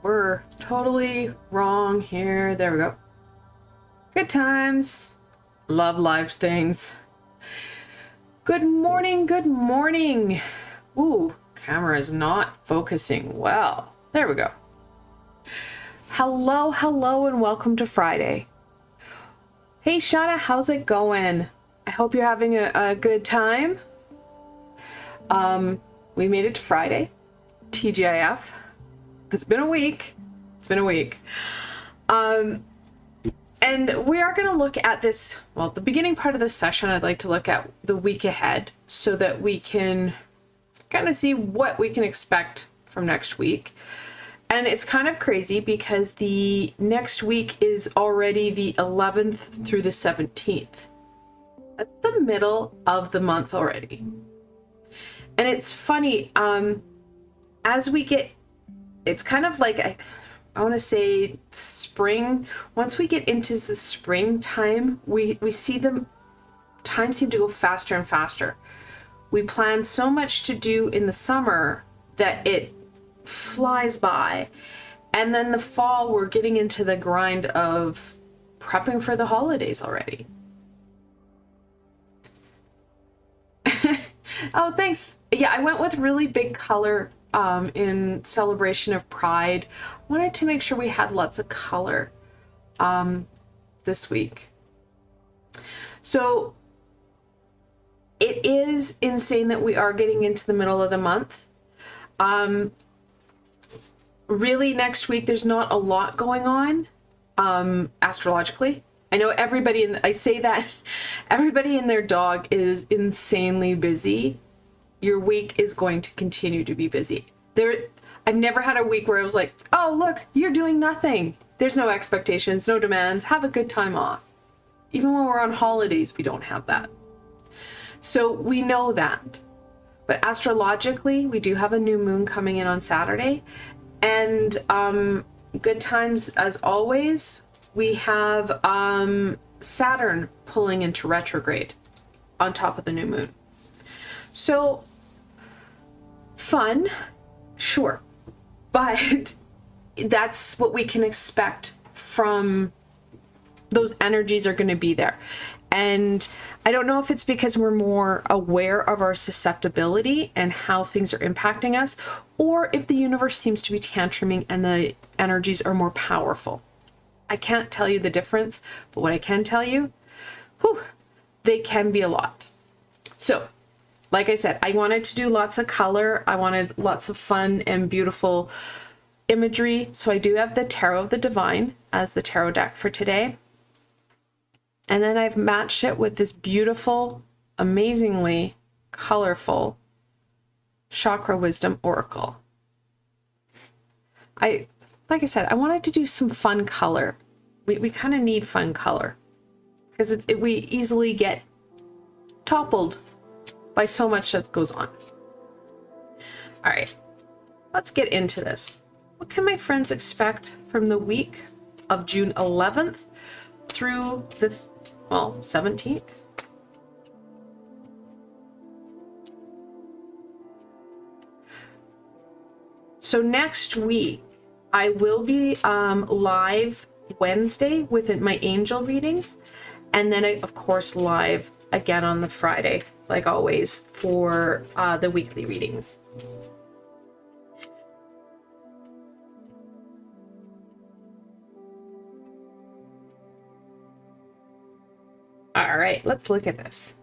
we're totally wrong here. There we go. Good times. Love live things. Good morning, good morning. Ooh, camera is not focusing well. There we go. Hello, hello, and welcome to Friday. Hey, Shauna, how's it going? I hope you're having a good time. We made it to Friday. TGIF. It's been a week. It's been a week. And we are going to look at this, well, the beginning part of this session, I'd like to look at the week ahead so that we can kind of see what we can expect from next week. And it's kind of crazy because the next week is already the 11th through the 17th. That's the middle of the month already. And it's funny, as we get, it's kind of like, I want to say spring. Once we get into the springtime, we see the time seem to go faster and faster. We plan so much to do in the summer that it flies by. And then the fall, we're getting into the grind of prepping for the holidays already. Oh, thanks. Yeah, I went with really big color in celebration of Pride. Wanted to make sure we had lots of color this week. So it is insane that we are getting into the middle of the month. Really, next week there's not a lot going on astrologically. I know everybody, I say that everybody and their dog is insanely busy. Your week is going to continue to be busy. I've never had a week where I was like, oh, look, you're doing nothing. There's no expectations, no demands. Have a good time off. Even when we're on holidays, we don't have that. So we know that. But astrologically, we do have a new moon coming in on Saturday. And good times as always. We have Saturn pulling into retrograde on top of the new moon. So fun, sure, but that's what we can expect from those energies are going to be there. And I don't know if it's because we're more aware of our susceptibility and how things are impacting us, or if the universe seems to be tantruming and the energies are more powerful. I can't tell you the difference, but what I can tell you, they can be a lot. So, like I said, I wanted to do lots of color. I wanted lots of fun and beautiful imagery. So I do have the Tarot of the Divine as the tarot deck for today. And then I've matched it with this beautiful, amazingly colorful Chakra Wisdom Oracle. Like I said, I wanted to do some fun color. We kind of need fun color because we easily get toppled by so much that goes on. All right, let's get into this. What can my friends expect from the week of June 11th through the 17th? So next week, I will be live Wednesday with my angel readings, and then of course live again on the Friday, like always, for the weekly readings. All right, let's look at this.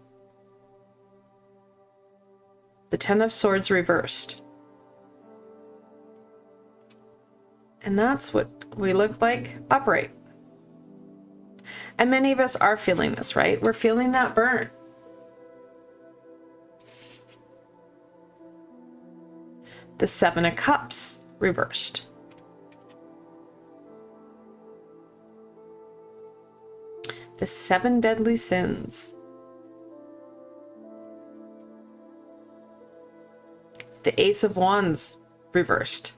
The Ten of Swords reversed. And that's what we look like upright. And many of us are feeling this, right? We're feeling that burn. The Seven of Cups reversed. The Seven Deadly Sins. The Ace of Wands reversed.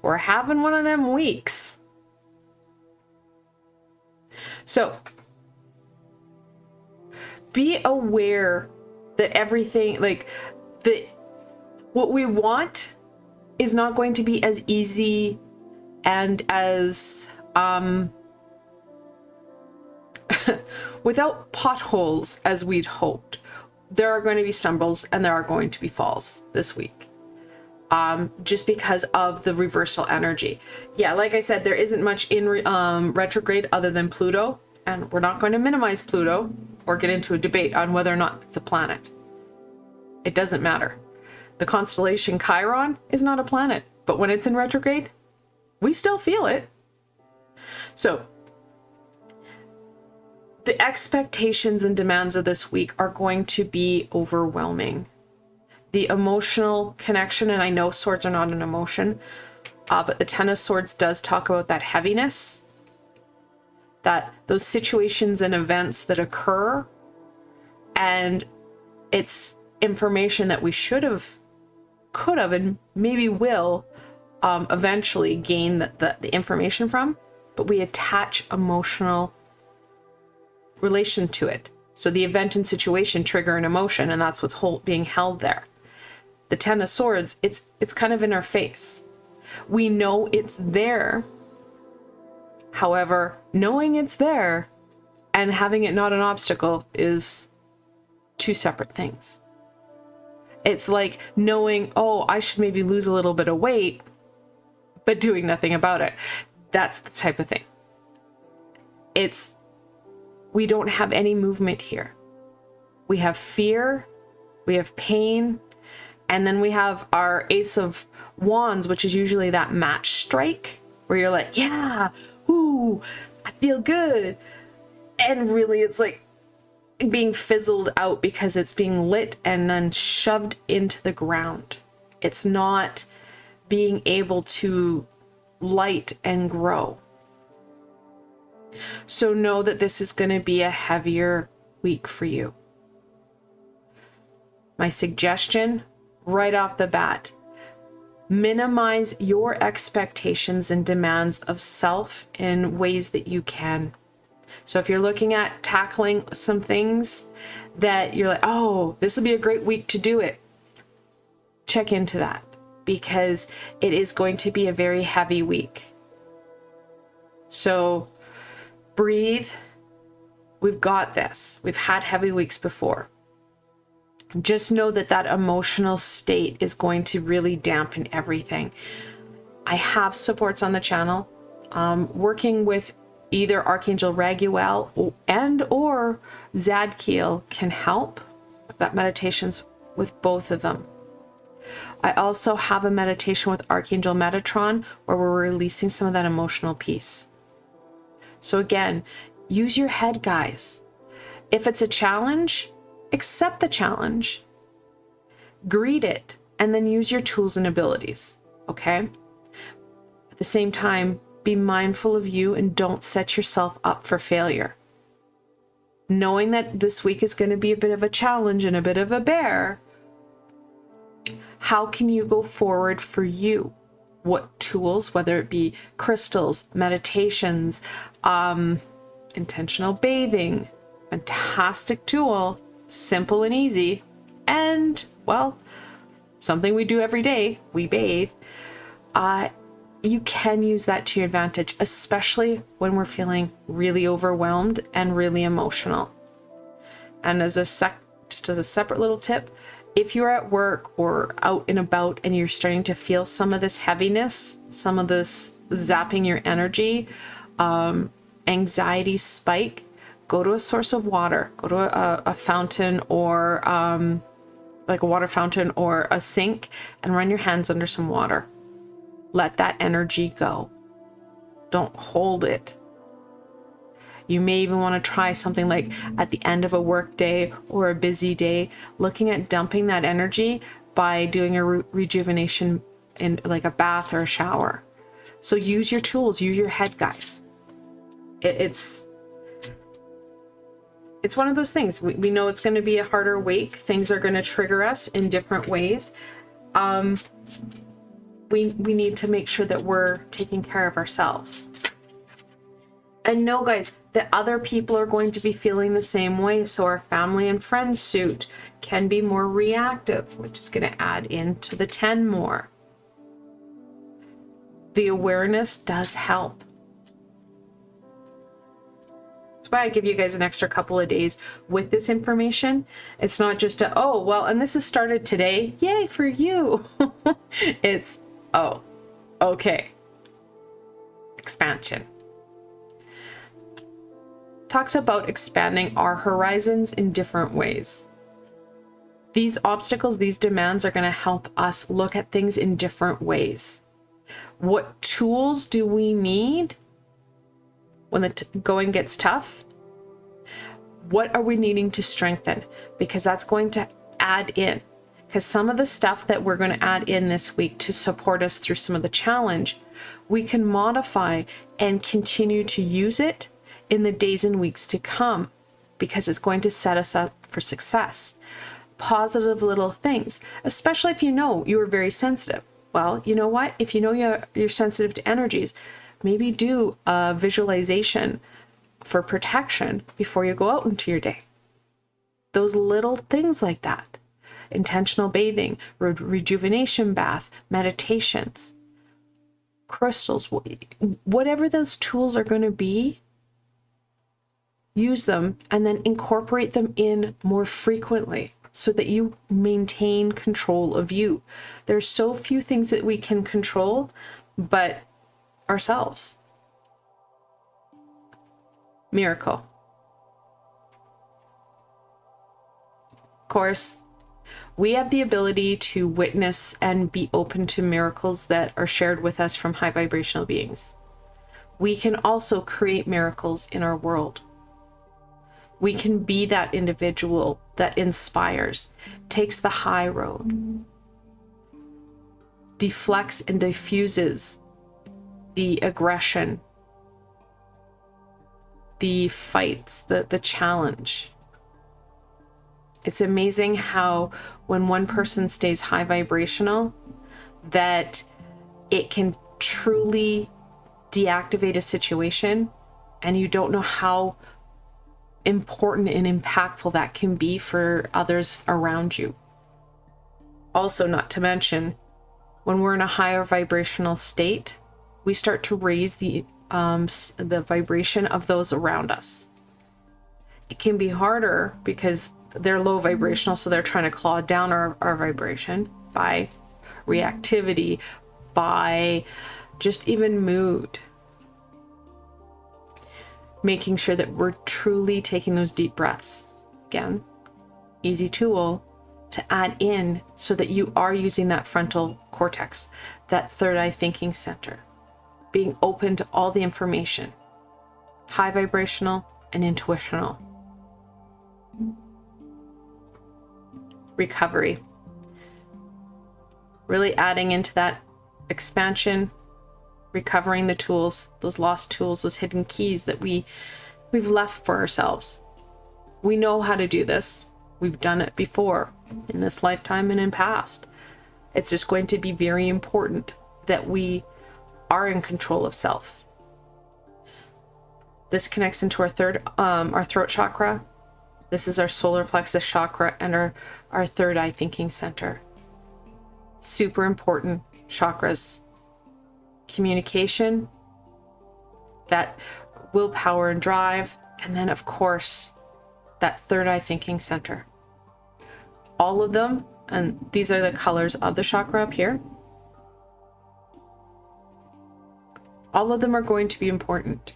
We're having one of them weeks. So be aware that everything, what we want is not going to be as easy and as without potholes as we'd hoped. There are going to be stumbles and there are going to be falls this week. Just because of the reversal energy. Yeah, like I said, there isn't much in retrograde other than Pluto, and we're not going to minimize Pluto or get into a debate on whether or not it's a planet. It doesn't matter. The constellation Chiron is not a planet, but when it's in retrograde, we still feel it. So the expectations and demands of this week are going to be overwhelming. The emotional connection, and I know swords are not an emotion, but the Ten of Swords does talk about that heaviness, that those situations and events that occur, and it's information that we should have, could have, and maybe will eventually gain the information from, but we attach emotional relation to it. So the event and situation trigger an emotion, and that's what's being held there. The Ten of Swords, it's kind of in our face. We know it's there. However, knowing it's there and having it not an obstacle is two separate things. It's like knowing, oh, I should maybe lose a little bit of weight, but doing nothing about it. That's the type of thing. We don't have any movement here. We have fear, we have pain, and then we have our Ace of Wands, which is usually that match strike, where you're like, yeah, ooh, I feel good. And really it's like being fizzled out because it's being lit and then shoved into the ground. It's not being able to light and grow. So know that this is going to be a heavier week for you. My suggestion right off the bat, minimize your expectations and demands of self in ways that you can. So if you're looking at tackling some things that you're like, oh, this will be a great week to do it, check into that, because it is going to be a very heavy week. So breathe. We've got this. We've had heavy weeks before. Just know that that emotional state is going to really dampen everything. I have supports on the channel, working with either Archangel Raguel and or Zadkiel can help. I've got meditations with both of them. I also have a meditation with Archangel Metatron where we're releasing some of that emotional piece. So again, use your head, guys. If it's a challenge, accept the challenge, greet it, and then use your tools and abilities, okay? At the same time, be mindful of you and don't set yourself up for failure. Knowing that this week is going to be a bit of a challenge and a bit of a bear, how can you go forward for you? What tools, whether it be crystals, meditations, intentional bathing, fantastic tool, simple and easy, and well, something we do every day, we bathe. You can use that to your advantage, especially when we're feeling really overwhelmed and really emotional. And as just as a separate little tip, if you're at work or out and about and you're starting to feel some of this heaviness, some of this zapping your energy, anxiety spike, go to a source of water, go to a fountain or like a water fountain or a sink and run your hands under some water. Let that energy go. Don't hold it. You may even want to try something like at the end of a work day or a busy day, looking at dumping that energy by doing a rejuvenation in like a bath or a shower. So use your tools, use your head, guys. It's one of those things. We know it's going to be a harder week. Things are going to trigger us in different ways. We need to make sure that we're taking care of ourselves. And know, guys, that other people are going to be feeling the same way. So our family and friends suit can be more reactive, which is going to add into the 10 more. the awareness does help. That's why I give you guys an extra couple of days with this information. It's not just a, oh, well, and this has started today. Yay for you. It's, oh, okay. Expansion. Talks about expanding our horizons in different ways. These obstacles, these demands are going to help us look at things in different ways. What tools do we need when the going gets tough? What are we needing to strengthen? Because that's going to add in. Because some of the stuff that we're going to add in this week to support us through some of the challenge, we can modify and continue to use it in the days and weeks to come, because it's going to set us up for success. Positive little things, especially if you know you are very sensitive. Well, you know what? If you know you're sensitive to energies, maybe do a visualization for protection before you go out into your day. Those little things like that. Intentional bathing, rejuvenation bath, meditations, crystals, whatever those tools are going to be, use them and then incorporate them in more frequently so that you maintain control of you. There's so few things that we can control but ourselves. Miracle. Of course, we have the ability to witness and be open to miracles that are shared with us from high vibrational beings. We can also create miracles in our world. We can be that individual that inspires, takes the high road, deflects and diffuses the aggression, the fights, the challenge. It's amazing how when one person stays high vibrational, that it can truly deactivate a situation, and you don't know how important and impactful that can be for others around you. Also, not to mention, when we're in a higher vibrational state, we start to raise the vibration of those around us. It can be harder because they're low vibrational, so they're trying to claw down our vibration by reactivity, by just even mood. Making sure that we're truly taking those deep breaths. Again, easy tool to add in so that you are using that frontal cortex, that third eye thinking center, being open to all the information, high vibrational and intuitional. Recovery. Really adding into that expansion, recovering the tools, those lost tools, those hidden keys that we've left for ourselves. We know how to do this. We've done it before in this lifetime and in past. It's just going to be very important that we are in control of self. This connects into our throat chakra. This is our solar plexus chakra and our third eye thinking center. Super important chakras. Communication, that willpower and drive, and then of course that third eye thinking center. All of them, and these are the colors of the chakra up here, all of them are going to be important,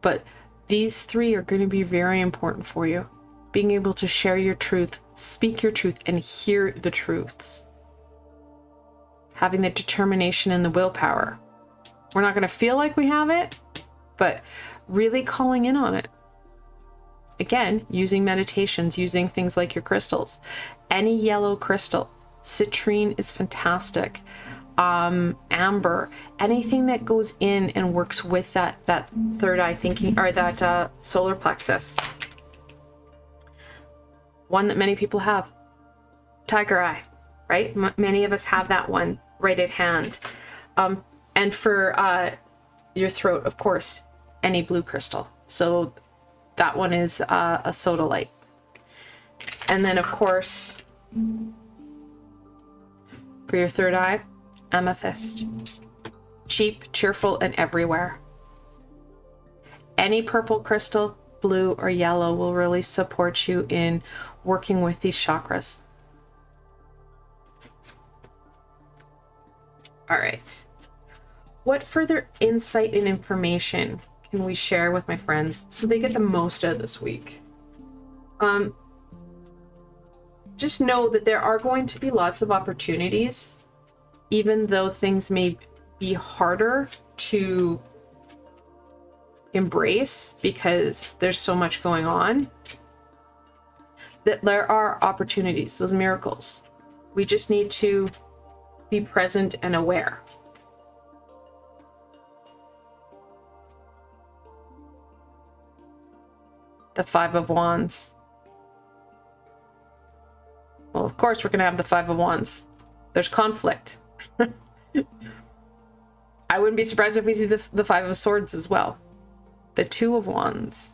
but these three are going to be very important for you. Being able to share your truth, speak your truth, and hear the truths. Having the determination and the willpower. We're not going to feel like we have it, but really calling in on it. Again, using meditations, using things like your crystals. Any yellow crystal. Citrine is fantastic. Amber. Anything that goes in and works with that third eye thinking, or that solar plexus. One that many people have. Tiger eye. Right? Many of us have that one right at hand. And for your throat, of course, any blue crystal. So that one is a sodalite. And then, of course, for your third eye, amethyst. cheap, cheerful, and everywhere. Any purple crystal, blue, or yellow will really support you in working with these chakras. All right. What further insight and information can we share with my friends so they get the most out of this week? Just know that there are going to be lots of opportunities, even though things may be harder to embrace because there's so much going on, that there are opportunities, those miracles. We just need to be present and aware. The Five of Wands. Well, of course we're going to have the Five of Wands. There's conflict. I wouldn't be surprised if we see this, the Five of Swords as well. The Two of Wands.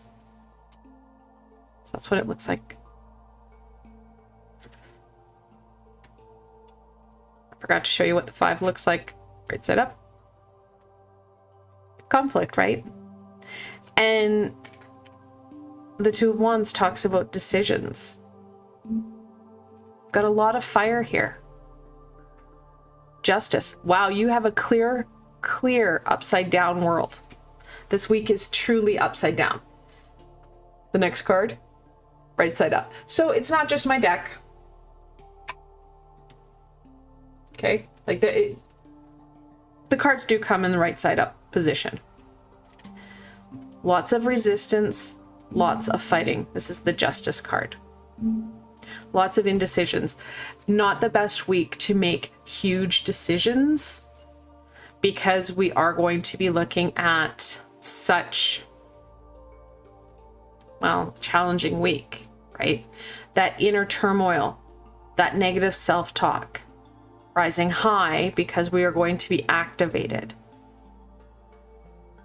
So that's what it looks like. I forgot to show you what the Five looks like right side up. Conflict, right? And the Two of Wands talks about decisions. Got a lot of fire here. Justice. Wow, you have a clear upside down world. This week is truly upside down. The next card, right side up. So it's not just my deck. Okay, like the cards do come in the right side up position. Lots of resistance, lots of fighting. This is the Justice card. Lots of indecisions. Not the best week to make huge decisions because we are going to be looking at such, well, challenging week, right? That inner turmoil, that negative self-talk rising high because we are going to be activated.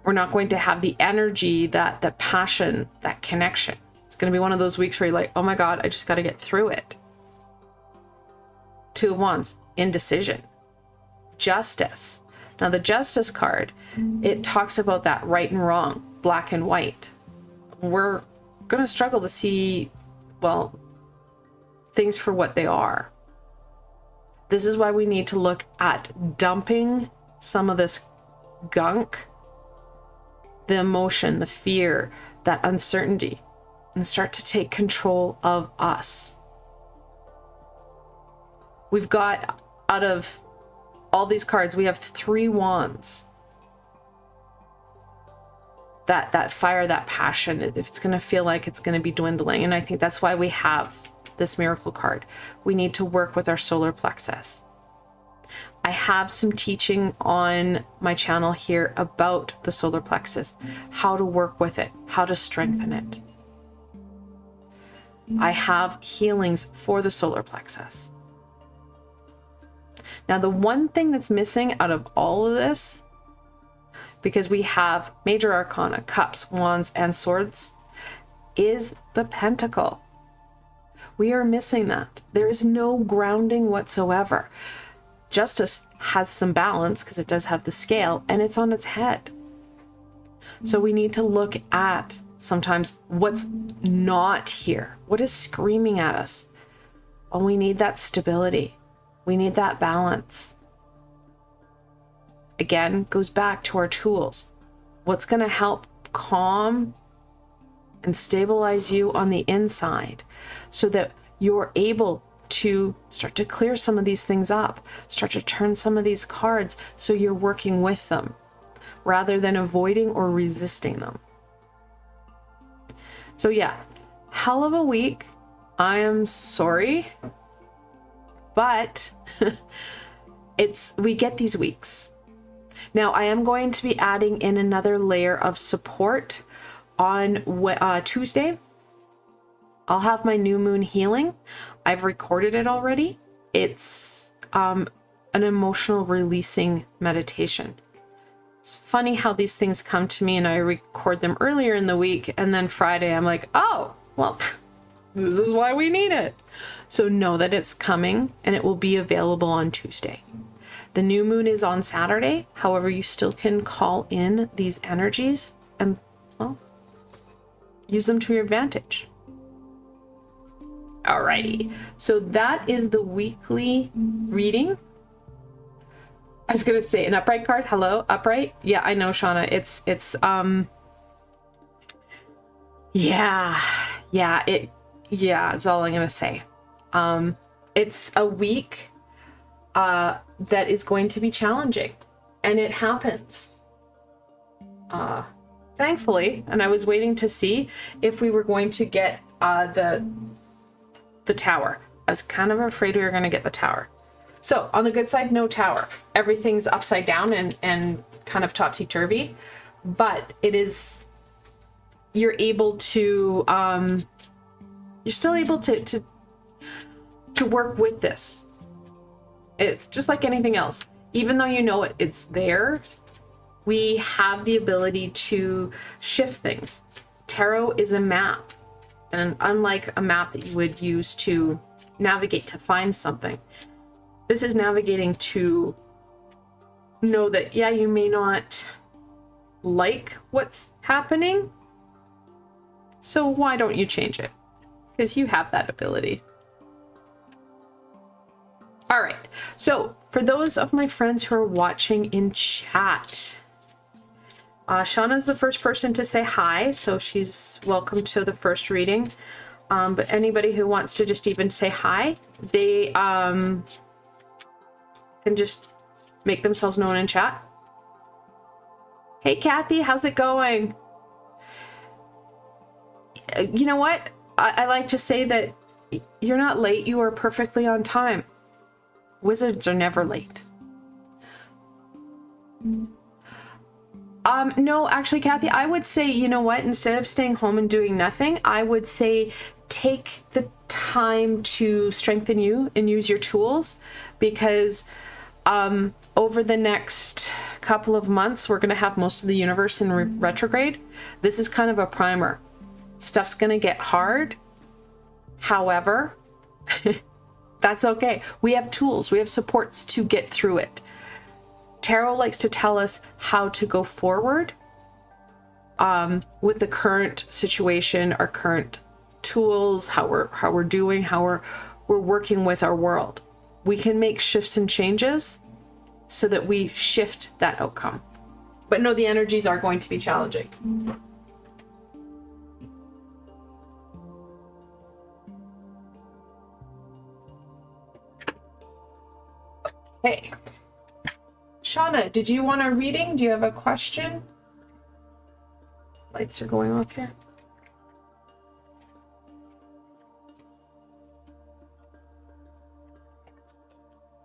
We're not going to have the energy, that passion, that connection. It's going to be one of those weeks where you're like, oh my God, I just got to get through it. Two of Wands, indecision. Justice. Now the Justice card, it talks about that right and wrong, black and white. We're going to struggle to see, well, things for what they are. This is why we need to look at dumping some of this gunk, the emotion, the fear, that uncertainty, and start to take control of us. We've got, out of all these cards, we have 3 wands. That fire, that passion, if it's going to feel like it's going to be dwindling. And I think that's why we have this miracle card. We need to work with our solar plexus. I have some teaching on my channel here about the solar plexus, how to work with it, how to strengthen it. I have healings for the solar plexus. Now, the one thing that's missing out of all of this, because we have major arcana, cups, wands, and swords, is the pentacle. We are missing that. There is no grounding whatsoever. Justice has some balance because it does have the scale and it's on its head. So we need to look at sometimes what's not here. What is screaming at us? Oh, we need that stability. We need that balance. Again, goes back to our tools. What's going to help calm and stabilize you on the inside so that you're able to start to clear some of these things up, start to turn some of these cards so you're working with them rather than avoiding or resisting them. So yeah, hell of a week. I am sorry, but we get these weeks. Now I am going to be adding in another layer of support on Tuesday. I'll have my new moon healing. I've recorded it already. It's an emotional releasing meditation. It's funny how these things come to me and I record them earlier in the week, and then Friday I'm like, oh, well, this is why we need it. So know that it's coming and it will be available on Tuesday. The new moon is on Saturday. However, you still can call in these energies and, well, use them to your advantage. Alrighty, so that is the weekly reading. I was gonna say an upright card. Hello, upright. Yeah, I know, Shauna. It's that's all I'm gonna say. It's a week that is going to be challenging, and it happens. Thankfully, and I was waiting to see if we were going to get the tower. I was kind of afraid we were going to get the tower. So on the good side, no tower. Everything's upside down and kind of topsy-turvy, but it is, you're able to, you're still able to work with this. It's just like anything else. Even though you know it's there, we have the ability to shift things. Tarot is a map. And unlike a map that you would use to navigate to find something, this is navigating to know that, yeah, you may not like what's happening. So why don't you change it? Because you have that ability. All right. So for those of my friends who are watching in chat, Shauna's the first person to say hi, so she's welcome to the first reading. But anybody who wants to just even say hi, they can just make themselves known in chat. Hey, Kathy, how's it going? You know what? I like to say that you're not late, you are perfectly on time. Wizards are never late. No, actually, Kathy, I would say, you know what, instead of staying home and doing nothing, I would say take the time to strengthen you and use your tools, because over the next couple of months, we're going to have most of the universe in retrograde. This is kind of a primer. Stuff's going to get hard. However, that's okay. We have tools, we have supports to get through it. Tarot likes to tell us how to go forward with the current situation, our current tools, how we're doing, how we're working with our world. We can make shifts and changes so that we shift that outcome. But no, the energies are going to be challenging. Okay. Shauna, did you want a reading? Do you have a question? Lights are going off here.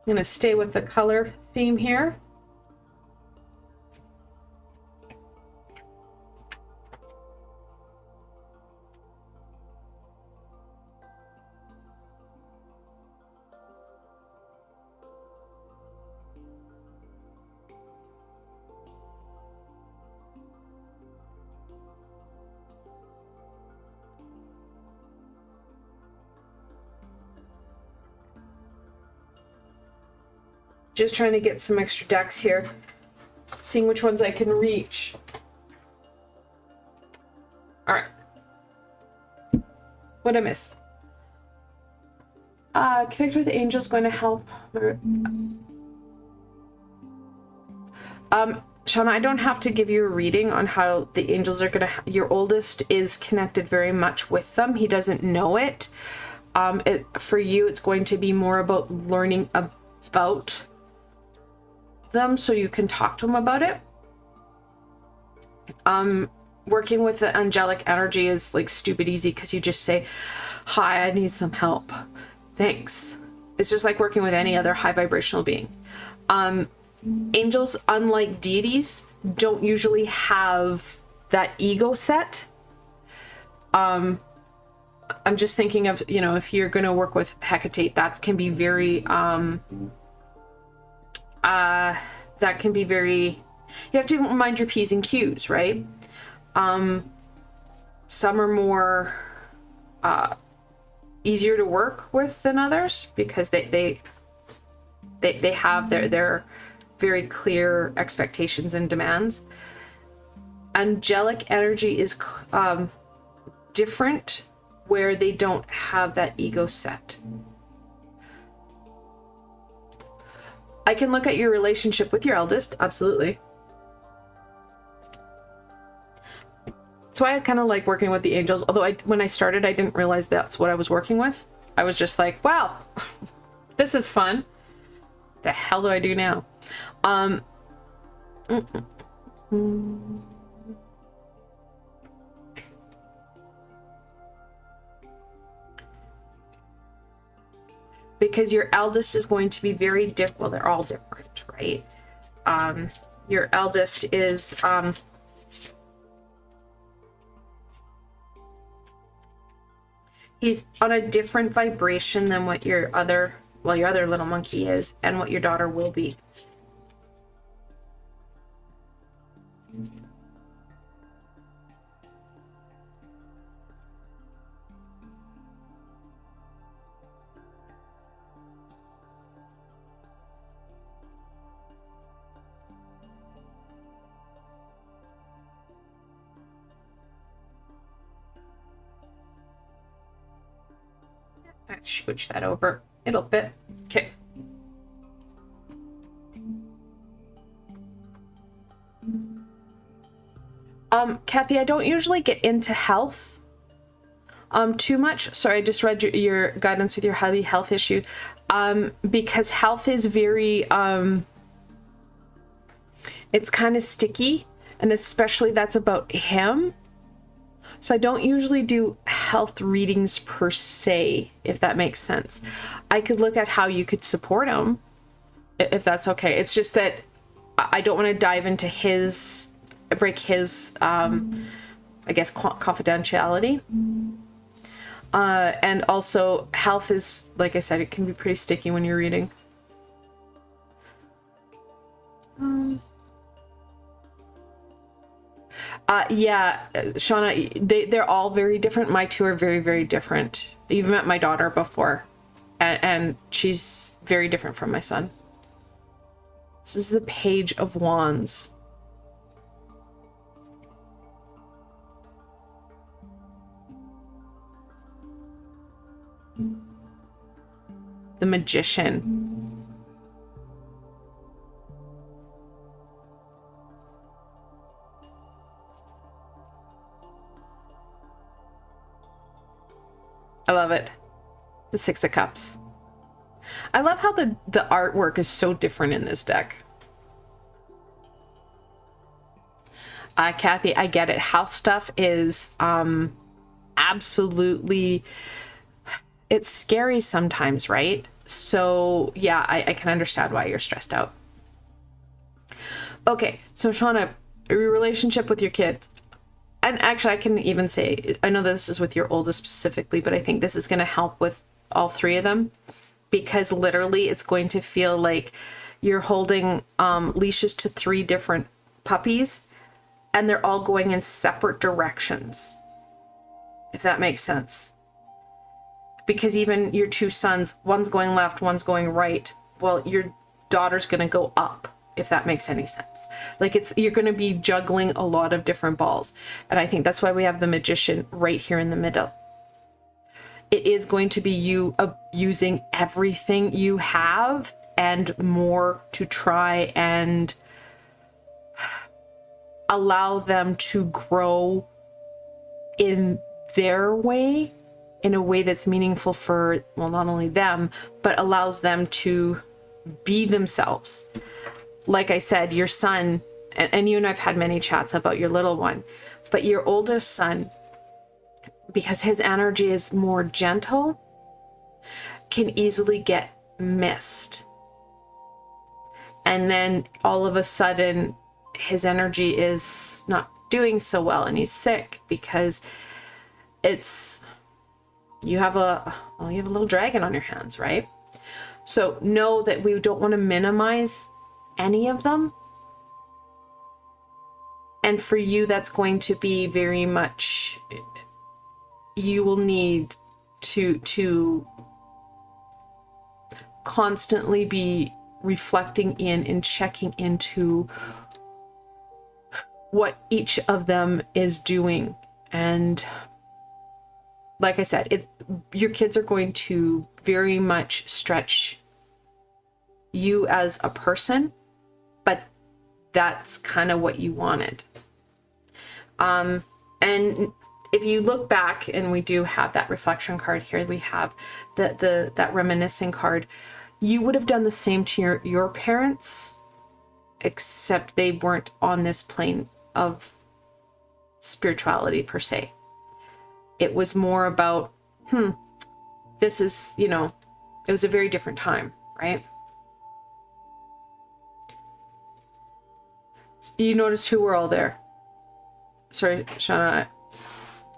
I'm going to stay with the color theme here. Just trying to get some extra decks here, seeing which ones I can reach. All right. What'd I miss? Connect with the angels going to help. Shauna, I don't have to give you a reading on how the angels are going to... Your oldest is connected very much with them. He doesn't know it. For you, it's going to be more about learning about them so you can talk to them about it. Working with the angelic energy is like stupid easy because you just say, hi, I need some help. Thanks. It's just like working with any other high vibrational being. Angels, unlike deities, don't usually have that ego set. I'm just thinking of, you know, if you're going to work with Hecate, that can be very, you have to mind your P's and Q's, right? Some are more easier to work with than others because they They have their very clear expectations and demands. Angelic energy is different, where they don't have that ego set. I can look at your relationship with your eldest, absolutely. That's why I kind of like working with the angels. Although when I started, I didn't realize that's what I was working with. I was just like, wow, this is fun. The hell do I do now? Because your eldest is going to be very different. Well, they're all different, right? Your eldest is he's on a different vibration than what your other little monkey is, and what your daughter will be. Let's switch that over a little bit. Okay. Kathy, I don't usually get into health too much. Sorry, I just read your guidance with your hubby health issue. Because health is very it's kind of sticky, and especially that's about him. So I don't usually do health readings per se, if that makes sense. I could look at how you could support him, if that's okay. It's just that I don't want to dive into break his, I guess, confidentiality. And also health is, like I said, it can be pretty sticky when you're reading. Yeah, Shauna, they're all very different. My two are very, very different. You've met my daughter before, and she's very different from my son. This is the Page of Wands. The Magician. I love it. The Six of Cups. I love how the artwork is so different in this deck. Kathy, I get it. House stuff is absolutely, it's scary sometimes, right? So yeah, I can understand why you're stressed out. Okay, so Shauna, your relationship with your kids. And actually, I can even say, I know that this is with your oldest specifically, but I think this is going to help with all three of them, because literally it's going to feel like you're holding leashes to three different puppies, and they're all going in separate directions, if that makes sense. Because even your two sons, one's going left, one's going right. Well, your daughter's going to go up, if that makes any sense. Like you're going to be juggling a lot of different balls. And I think that's why we have the Magician right here in the middle. It is going to be you using everything you have and more to try and allow them to grow in their way, in a way that's meaningful for, well, not only them, but allows them to be themselves. Like I said, your son, and you and I've had many chats about your little one, but your oldest son, because his energy is more gentle, can easily get missed. And then all of a sudden, his energy is not doing so well, and he's sick because you have a little dragon on your hands, right? So know that we don't want to minimize any of them. And for you, that's going to be very much, you will need to constantly be reflecting in and checking into what each of them is doing. And like I said, your kids are going to very much stretch you as a person, but that's kind of what you wanted. And if you look back, and we do have that reflection card here, we have that reminiscing card, you would have done the same to your parents, except they weren't on this plane of spirituality per se. It was more about, this is, you know, it was a very different time, right? You notice who were all there. Sorry, Shauna,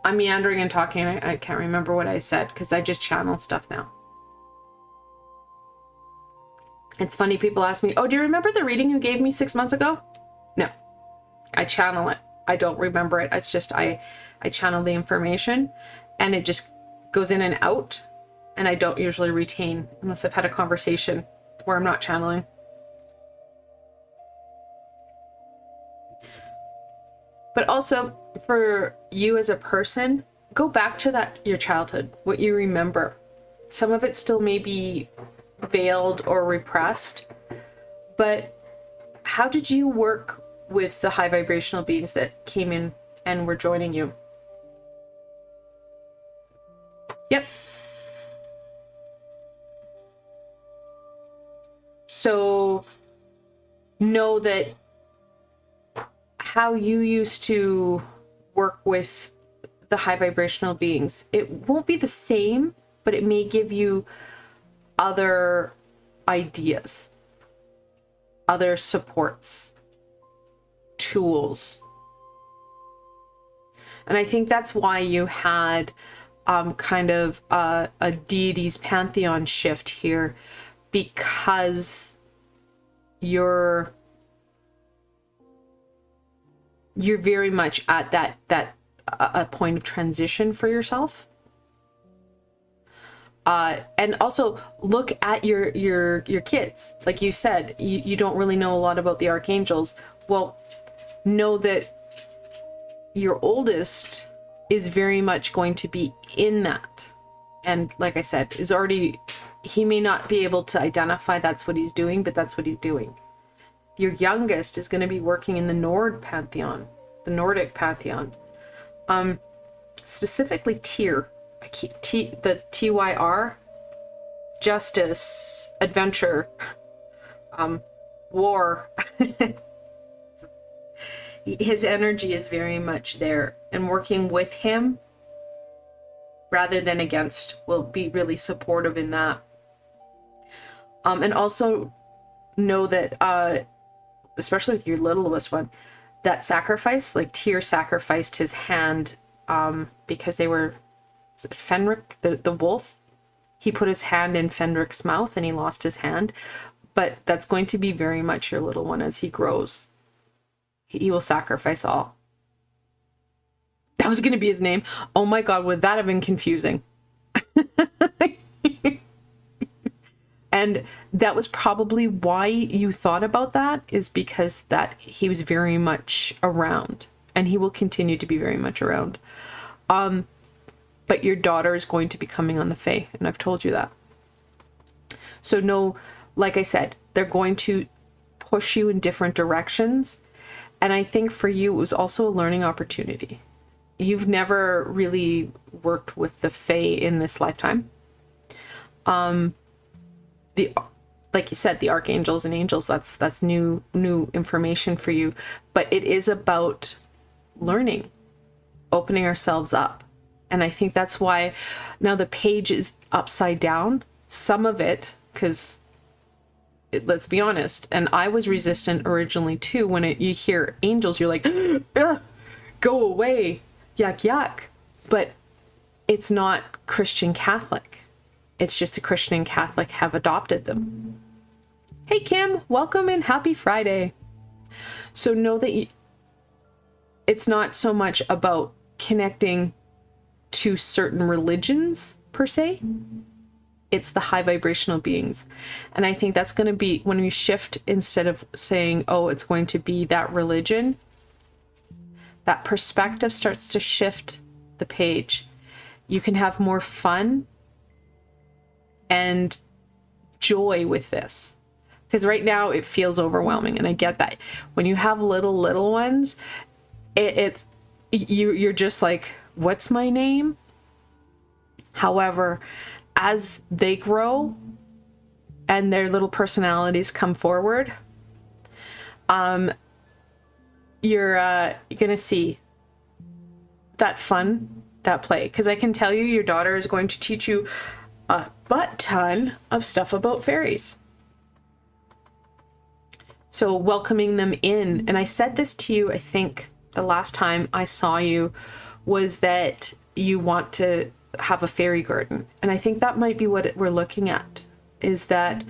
I'm meandering and talking. I can't remember what I said because I just channel stuff now. It's funny, people ask me, oh, do you remember the reading you gave me 6 months ago? No, I channel it. I don't remember it. It's just I channel the information and it just goes in and out, and I don't usually retain unless I've had a conversation where I'm not channeling. But also for you as a person, go back to your childhood, what you remember. Some of it still may be veiled or repressed, but how did you work with the high vibrational beings that came in and were joining you? Yep. So know that how you used to work with the high vibrational beings, it won't be the same, but it may give you other ideas, other supports, tools. And I think that's why you had kind of a deities pantheon shift here, because you're very much at that a point of transition for yourself. And also look at your kids. Like you said, you don't really know a lot about the archangels. Well, know that your oldest is very much going to be in that. And like I said, he may not be able to identify that's what he's doing, but that's what he's doing. Your youngest is going to be working in the Nordic pantheon. Specifically Tyr. The TYR, justice, adventure, war. His energy is very much there, and working with him rather than against will be really supportive in that. And also know that, especially with your littlest one, that sacrifice, like Tyr sacrificed his hand because they were, is it Fenric, the wolf? He put his hand in Fenric's mouth and he lost his hand. But that's going to be very much your little one as he grows. He will sacrifice all. That was going to be his name. Oh my God, would that have been confusing? And that was probably why you thought about that, is because that he was very much around, and he will continue to be very much around. But your daughter is going to be coming on the Fae, and I've told you that. So no, like I said, they're going to push you in different directions. And I think for you, it was also a learning opportunity. You've never really worked with the Fae in this lifetime. Like you said, the archangels and angels, that's new information for you. But it is about learning, opening ourselves up. And I think that's why now the page is upside down. Some of it, because let's be honest, and I was resistant originally too. When you hear angels, you're like, go away, yuck, yuck. But it's not Christian Catholic. It's just a Christian and Catholic have adopted them. Hey, Kim, welcome and happy Friday. So know that it's not so much about connecting to certain religions per se. it's the high vibrational beings. And I think that's going to be when you shift, instead of saying, oh, it's going to be that religion, that perspective starts to shift the page. You can have more fun and joy with this. Because right now it feels overwhelming, and I get that. When you have little ones, you're just like, what's my name? However, as they grow and their little personalities come forward, you're gonna see that fun, that play. Because I can tell you, your daughter is going to teach you a butt ton of stuff about fairies. So welcoming them in, and I said this to you, I think the last time I saw you, was that you want to have a fairy garden. And I think that might be what we're looking at, is that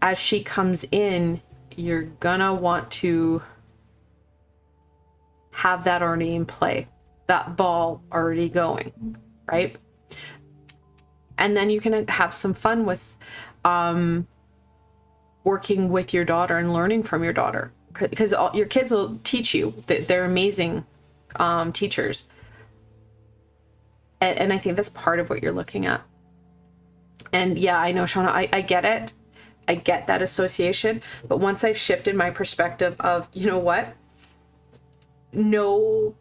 as she comes in, you're gonna want to have that already in play, that ball already going, right? And then you can have some fun with working with your daughter and learning from your daughter, because your kids will teach you. They're amazing teachers. And I think that's part of what you're looking at. And yeah, I know, Shauna, I get it. I get that association. But once I've shifted my perspective of, you know what? No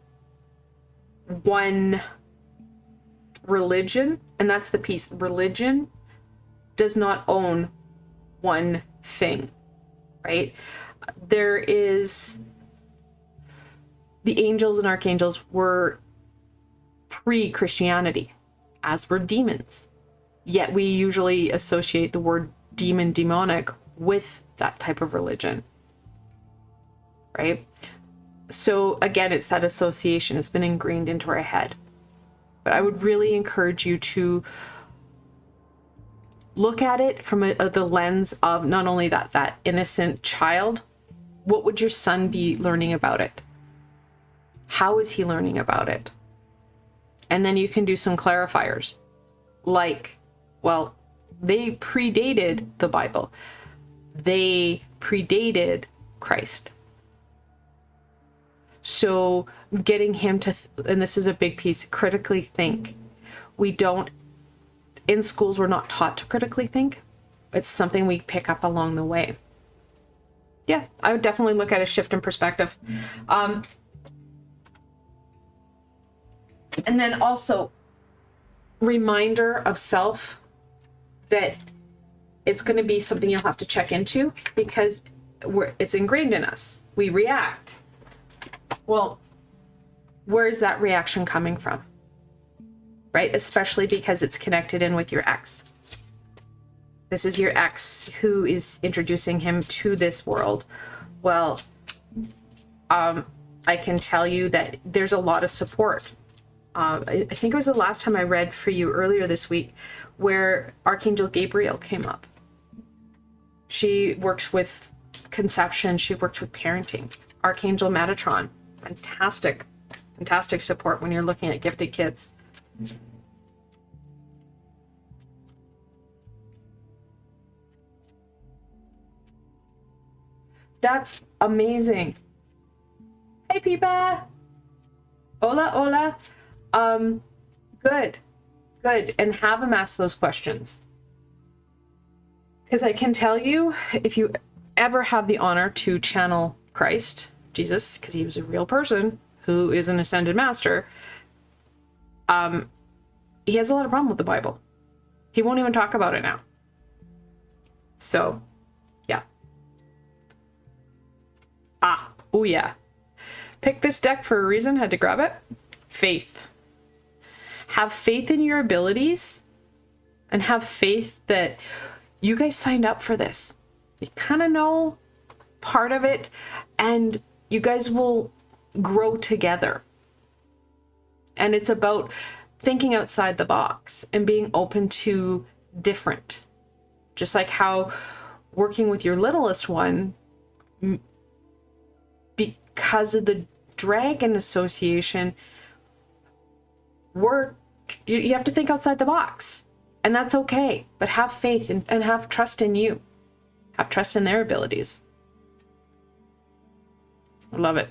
one religion, and that's the piece, religion does not own one thing, right? There is, the angels and archangels were pre-Christianity, as were demons. Yet we usually associate the word demon, demonic with that type of religion, right? So again, it's that association. It's been ingrained into our head. But I would really encourage you to look at it from the lens of not only that innocent child. What would your son be learning about it? How is he learning about it? And then you can do some clarifiers, like, well, they predated the Bible. They predated Christ. So getting him to, and this is a big piece, critically think. In schools, we're not taught to critically think. It's something we pick up along the way. Yeah, I would definitely look at a shift in perspective. And then also, reminder of self, that it's going to be something you'll have to check into, because it's ingrained in us. We react. Well, where's that reaction coming from? Right? Especially because it's connected in with your ex. This is your ex who is introducing him to this world. Well, I can tell you that there's a lot of support. I think it was the last time I read for you earlier this week, where Archangel Gabriel came up. She works with conception. She works with parenting. Archangel Metatron, fantastic support when you're looking at gifted kids. That's amazing. Hey, Peepa. Hola. Good. And have them ask those questions. Because I can tell you, if you ever have the honor to channel Christ, Jesus, because he was a real person who is an ascended master, he has a lot of problem with the Bible. He won't even talk about it now. So, yeah. Oh yeah. Pick this deck for a reason, had to grab it. Faith. Have faith in your abilities, and have faith that you guys signed up for this. You kind of know part of it, and you guys will grow together. And it's about thinking outside the box and being open to different. Just like how working with your littlest one, because of the dragon association, you have to think outside the box. And that's okay. But have faith and have trust in you. Have trust in their abilities. I love it.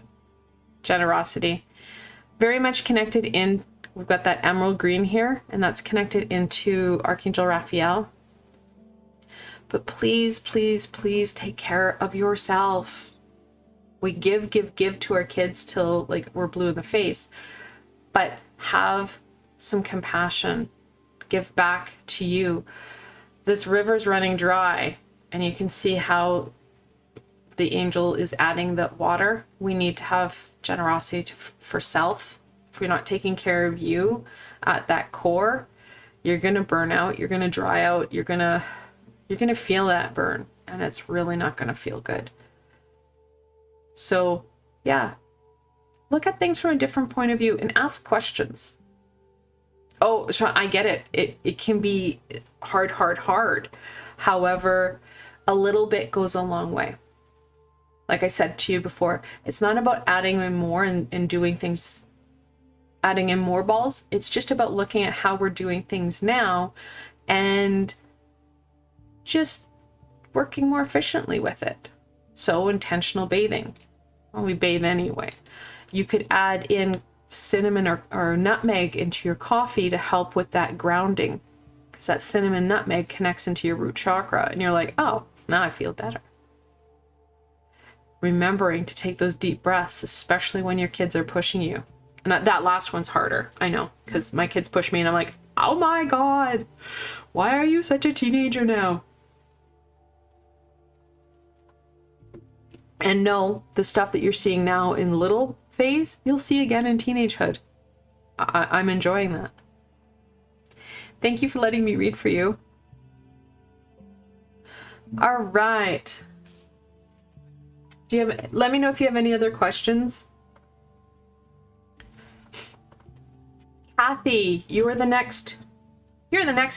Generosity. Very much connected in, we've got that emerald green here, and that's connected into Archangel Raphael. But please, please, please take care of yourself. We give to our kids till like we're blue in the face, but have some compassion. Give back to you. This river's running dry, and you can see how the angel is adding the water. We need to have generosity for self. If you're not taking care of you at that core, you're going to burn out, you're going to dry out, you're going to feel that burn, and it's really not going to feel good. So, yeah, look at things from a different point of view and ask questions. Oh, Sean, I get it. It can be hard. However, a little bit goes a long way. Like I said to you before, it's not about adding in more and doing things, adding in more balls. It's just about looking at how we're doing things now and just working more efficiently with it. So intentional bathing. Well, we bathe anyway. You could add in cinnamon or nutmeg into your coffee to help with that grounding, because that cinnamon nutmeg connects into your root chakra, and you're like, oh, now I feel better. Remembering to take those deep breaths, especially when your kids are pushing you. And that last one's harder, I know, because my kids push me and I'm like, oh my God, why are you such a teenager now? And no, the stuff that you're seeing now in little phase, you'll see again in teenagehood. I'm enjoying that. Thank you for letting me read for you. All right. Let me know if you have any other questions. Kathy, you're the next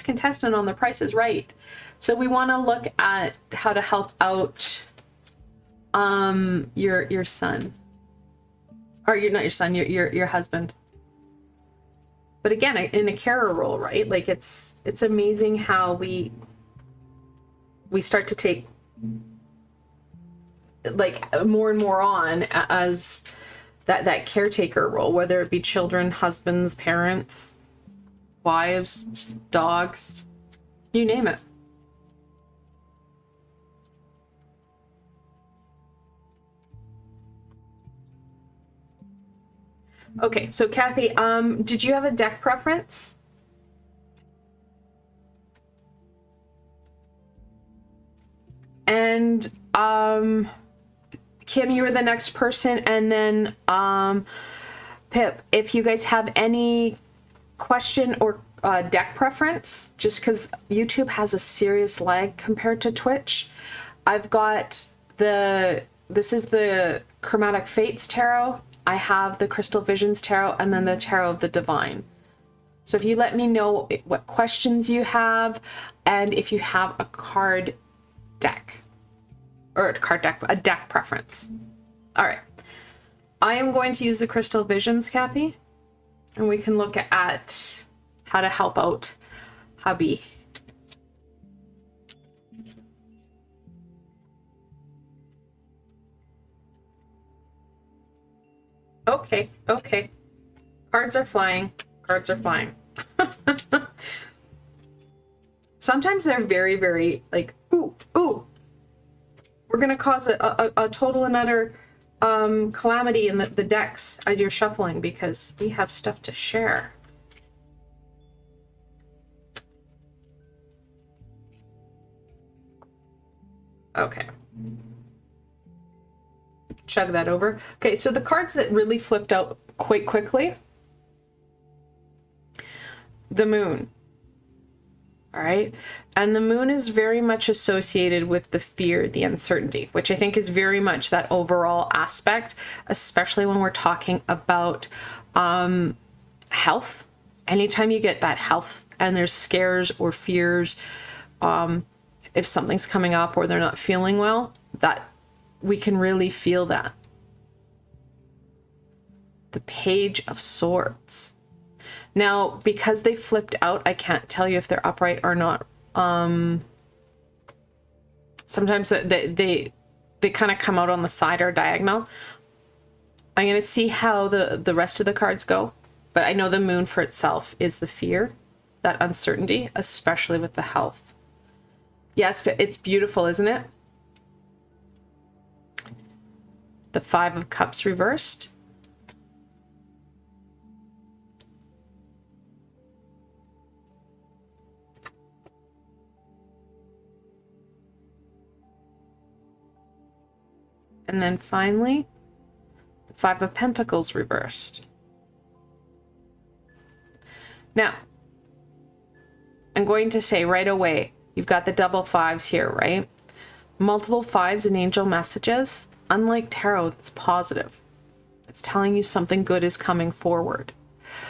contestant on The Price is Right. So we want to look at how to help out your son. Or you're not your son, your husband. But again, in a carer role, right? Like it's amazing how we start to take like more and more on as that caretaker role, whether it be children, husbands, parents, wives, dogs, you name it. Okay, so Kathy, did you have a deck preference? And Kim, you were the next person, and then Pip, if you guys have any question or deck preference, just because YouTube has a serious lag compared to Twitch. I've got this is the Chromatic Fates Tarot. I have the Crystal Visions Tarot, and then the Tarot of the Divine. So if you let me know what questions you have, and if you have a card deck, or a deck preference. All right. I am going to use the Crystal Visions, Kathy, and we can look at how to help out hubby. Okay. Cards are flying. Sometimes they're very, very like, ooh. We're going to cause a total and utter calamity in the decks as you're shuffling, because we have stuff to share. Okay. Chug that over. Okay, so the cards that really flipped out quite quickly. The Moon. All right. And the Moon is very much associated with the fear, the uncertainty, which I think is very much that overall aspect, especially when we're talking about health. Anytime you get that health and there's scares or fears, if something's coming up or they're not feeling well, that we can really feel that. The Page of Swords. Now, because they flipped out, I can't tell you if they're upright or not. Sometimes they kind of come out on the side or diagonal. I'm going to see how the rest of the cards go, but I know the moon for itself is the fear, that uncertainty, especially with the health. Yes, but it's beautiful, isn't it? The Five of Cups reversed. And then finally, the Five of Pentacles reversed. Now, I'm going to say right away, you've got the double fives here, right? Multiple fives in angel messages. Unlike tarot, it's positive. It's telling you something good is coming forward.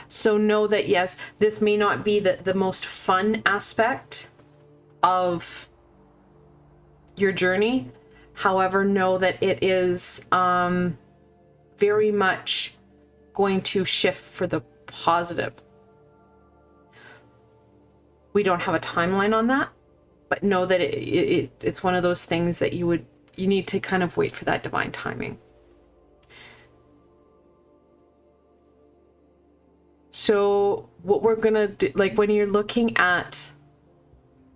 So know that, yes, this may not be the most fun aspect of your journey. However, know that it is very much going to shift for the positive. We don't have a timeline on that, but know that it's one of those things that you need to kind of wait for that divine timing. So what we're gonna do, like when you're looking at,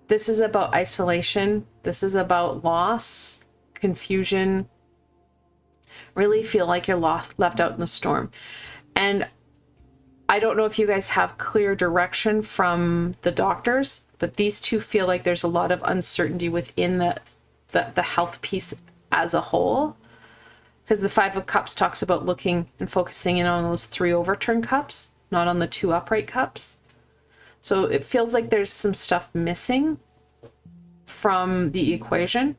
this is about isolation, this is about loss, confusion, really feel like you're left out in the storm. And I don't know if you guys have clear direction from the doctors, but these two feel like there's a lot of uncertainty within the health piece as a whole. Because the Five of Cups talks about looking and focusing in on those 3 overturned cups, not on the 2 upright cups. So it feels like there's some stuff missing from the equation.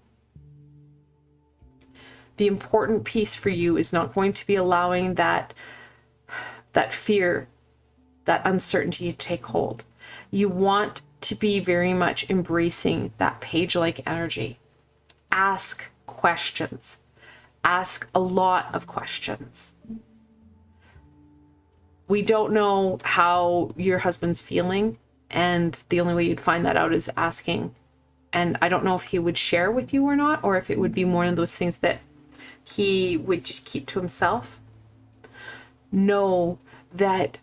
The important piece for you is not going to be allowing that fear, that uncertainty to take hold. You want to be very much embracing that page-like energy. Ask questions. Ask a lot of questions. We don't know how your husband's feeling, and the only way you'd find that out is asking. And I don't know if he would share with you or not, or if it would be one of those things that he would just keep to himself. Know that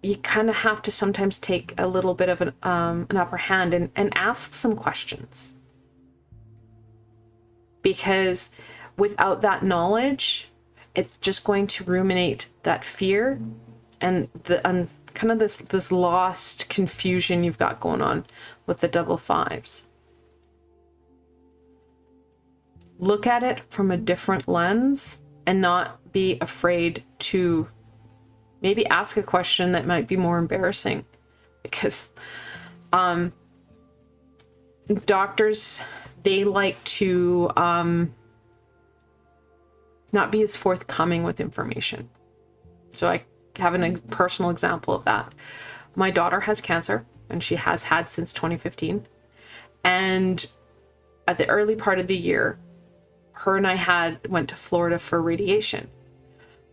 you kind of have to sometimes take a little bit of an upper hand and ask some questions. Because without that knowledge, it's just going to ruminate that fear and the kind of this lost confusion you've got going on with the double fives. Look at it from a different lens and not be afraid to maybe ask a question that might be more embarrassing, because doctors, they like to not be as forthcoming with information. So I have a personal example of that. My daughter has cancer, and she has had since 2015. And at the early part of the year, her and I went to Florida for radiation.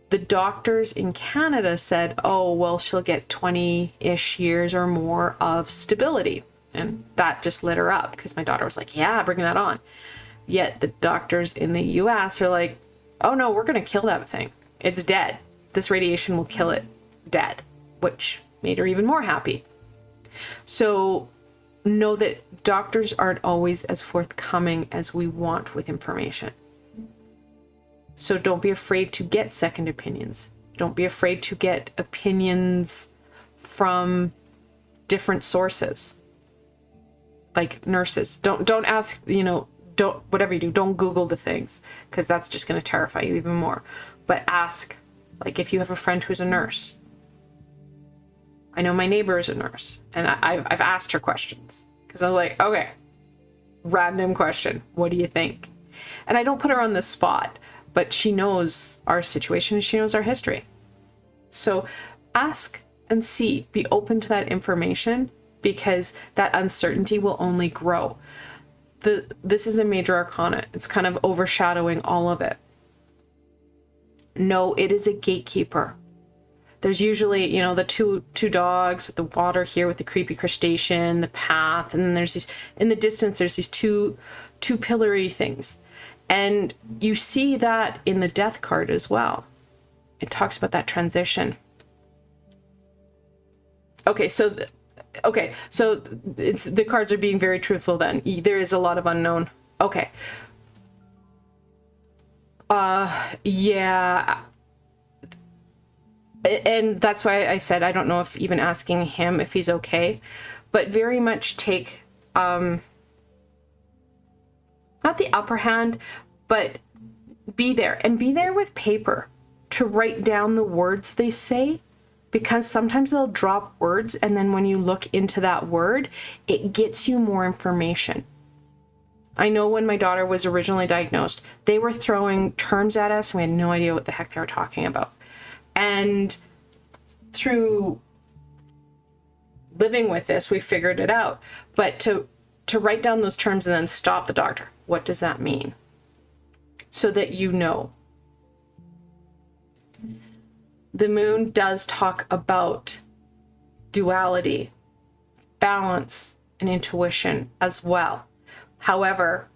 The doctors in Canada said, oh, well, she'll get 20-ish years or more of stability. And that just lit her up, because my daughter was like, yeah, bring that on. Yet the doctors in the US are like, oh no, we're going to kill that thing. It's dead. This radiation will kill it dead, which made her even more happy. So know that doctors aren't always as forthcoming as we want with information. So don't be afraid to get second opinions. Don't be afraid to get opinions from different sources, like nurses. Don't ask, don't, whatever you do, don't Google the things, because that's just going to terrify you even more. But ask, like if you have a friend who's a nurse. I know my neighbor is a nurse, and I've asked her questions, because I'm like, okay, random question, what do you think? And I don't put her on the spot, but she knows our situation and she knows our history. So ask and see, be open to that information, because that uncertainty will only grow. This is a major arcana. It's kind of overshadowing all of it. No, it is a gatekeeper. There's usually, you know, the two dogs with the water here with the creepy crustacean, the path, and then there's these, in the distance, there's these two pillory things. And you see that in the death card as well. It talks about that transition. Okay, so it's, the cards are being very truthful then. There is a lot of unknown. Okay. Yeah. And that's why I said I don't know if even asking him if he's okay, but very much take not the upper hand, but be there, and be there with paper to write down the words they say, because sometimes they'll drop words and then when you look into that word, it gets you more information. I know when my daughter was originally diagnosed, they were throwing terms at us and we had no idea what the heck they were talking about. And through living with this, we figured it out. But to write down those terms and then stop the doctor, what does that mean? So that you know. The moon does talk about duality, balance, and intuition as well. However,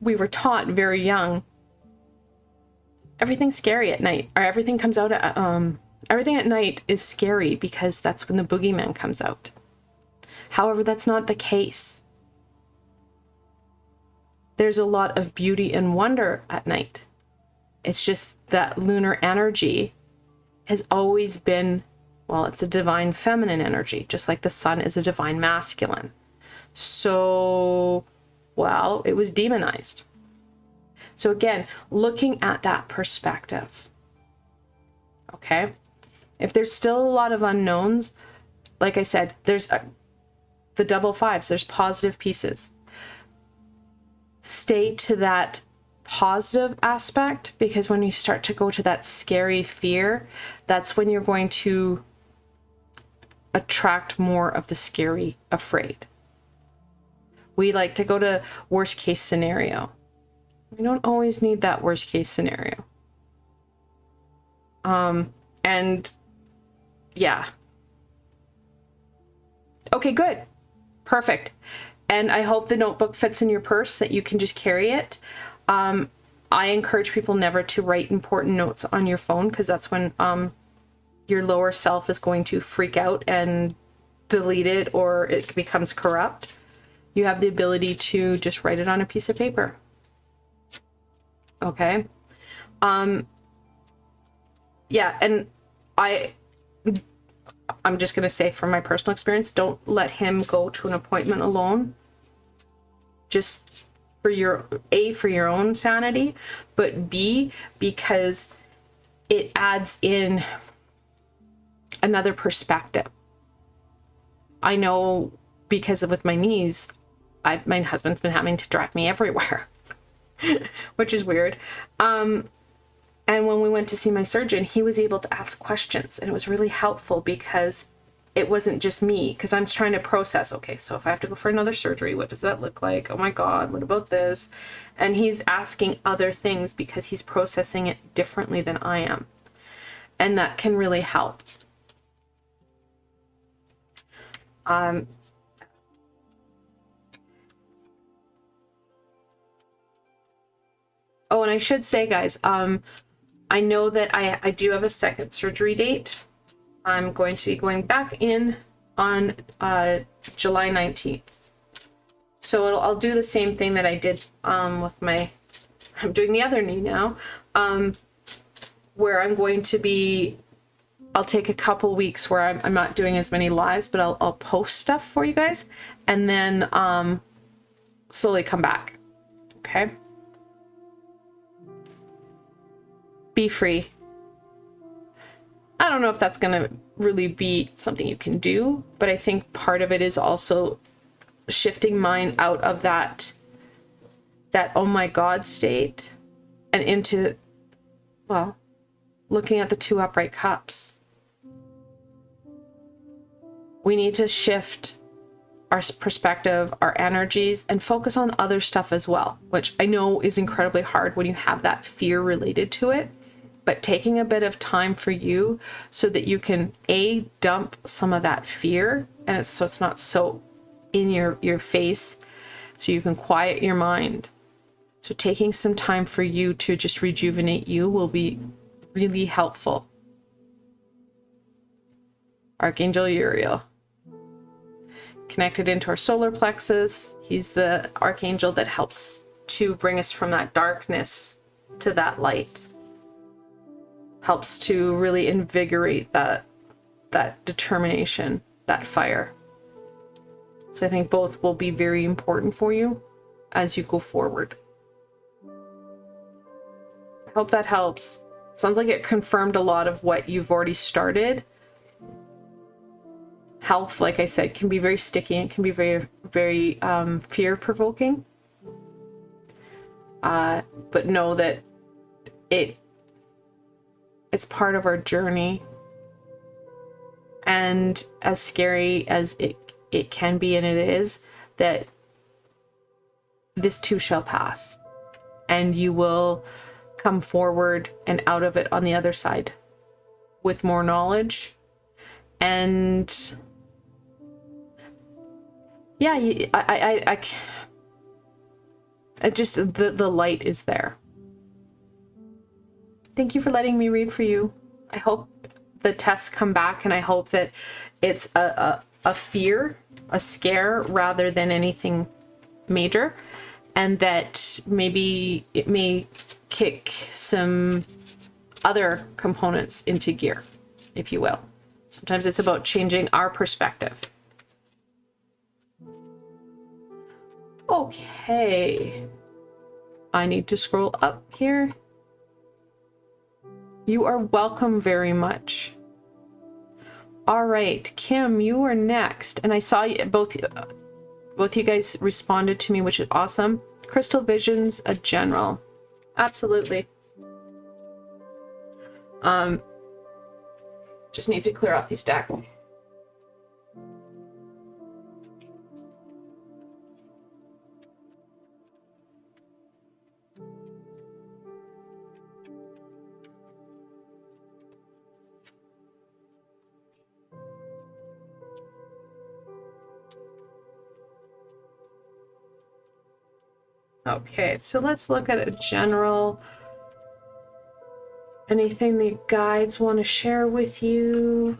we were taught very young, everything's scary at night, or everything comes out at, everything at night is scary because that's when the boogeyman comes out. However, that's not the case. There's a lot of beauty and wonder at night. It's just that lunar energy has always been, well, it's a divine feminine energy, just like the sun is a divine masculine. So, well, it was demonized. So again, looking at that perspective, okay? If there's still a lot of unknowns, like I said, there's the double fives, there's positive pieces. Stay to that positive aspect, because when you start to go to that scary fear, that's when you're going to attract more of the scary afraid. We like to go to worst case scenario. We don't always need that worst case scenario. And yeah. Okay, good. Perfect. And I hope the notebook fits in your purse, that you can just carry it. I encourage people never to write important notes on your phone, because that's when your lower self is going to freak out and delete it, or it becomes corrupt. You have the ability to just write it on a piece of paper. Okay. Yeah, and I'm just going to say from my personal experience, don't let him go to an appointment alone. Just for your, A, for your own sanity, but B, because it adds in another perspective. I know because with my knees, my husband's been having to drive me everywhere, which is weird. And when we went to see my surgeon, he was able to ask questions, and it was really helpful because it wasn't just me, because I'm trying to process, okay, so if I have to go for another surgery, what does that look like? Oh my God, what about this? And he's asking other things because he's processing it differently than I am. And that can really help. Oh, and I should say, guys, I know that I do have a second surgery date. I'm going to be going back in on July 19th. So I'll do the same thing that I did with I'm doing the other knee now, where I'm going to be, I'll take a couple weeks where I'm not doing as many lives, but I'll post stuff for you guys, and then slowly come back. Okay? Be free. I don't know if that's going to really be something you can do, but I think part of it is also shifting mind out of that oh my God state and into, well, looking at the two upright cups. We need to shift our perspective, our energies, and focus on other stuff as well, which I know is incredibly hard when you have that fear related to it. but taking a bit of time for you so that you can dump some of that fear, and so it's not so in your face, so you can quiet your mind. So taking some time for you to just rejuvenate you will be really helpful. Archangel Uriel, connected into our solar plexus. He's the archangel that helps to bring us from that darkness to that light. Helps to really invigorate that determination, that fire. So I think both will be very important for you as you go forward. I hope that helps. Sounds like it confirmed a lot of what you've already started. Health, like I said, can be very sticky. It can be very, very fear-provoking. But know that it's part of our journey. And as scary as it can be, and it is, that this too shall pass. And you will come forward and out of it on the other side with more knowledge. And yeah, I just, the light is there. Thank you for letting me read for you. I hope the tests come back, and I hope that it's a fear, a scare, rather than anything major, and that maybe it may kick some other components into gear, if you will. Sometimes it's about changing our perspective. Okay. I need to scroll up here. You are welcome very much. All right, Kim, you are next. And I saw you, both you guys responded to me, which is awesome. Crystal Visions, a general. Absolutely. Just need to clear off these decks. Okay, so let's look at a general. Anything the guides want to share with you?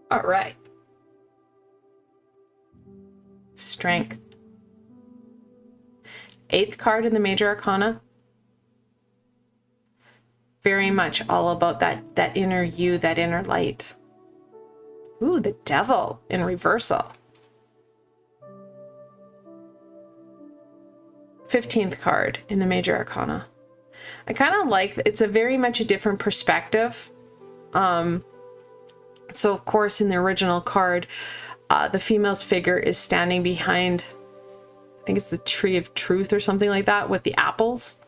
All right. Strength. 8th card in the Major Arcana. Very much all about that inner you, that inner light. Ooh, the Devil in reversal. 15th card in the Major Arcana. I kind of like, it's a very much a different perspective. So of course in the original card, the female's figure is standing behind, I think it's the Tree of Truth or something like that, with the apples.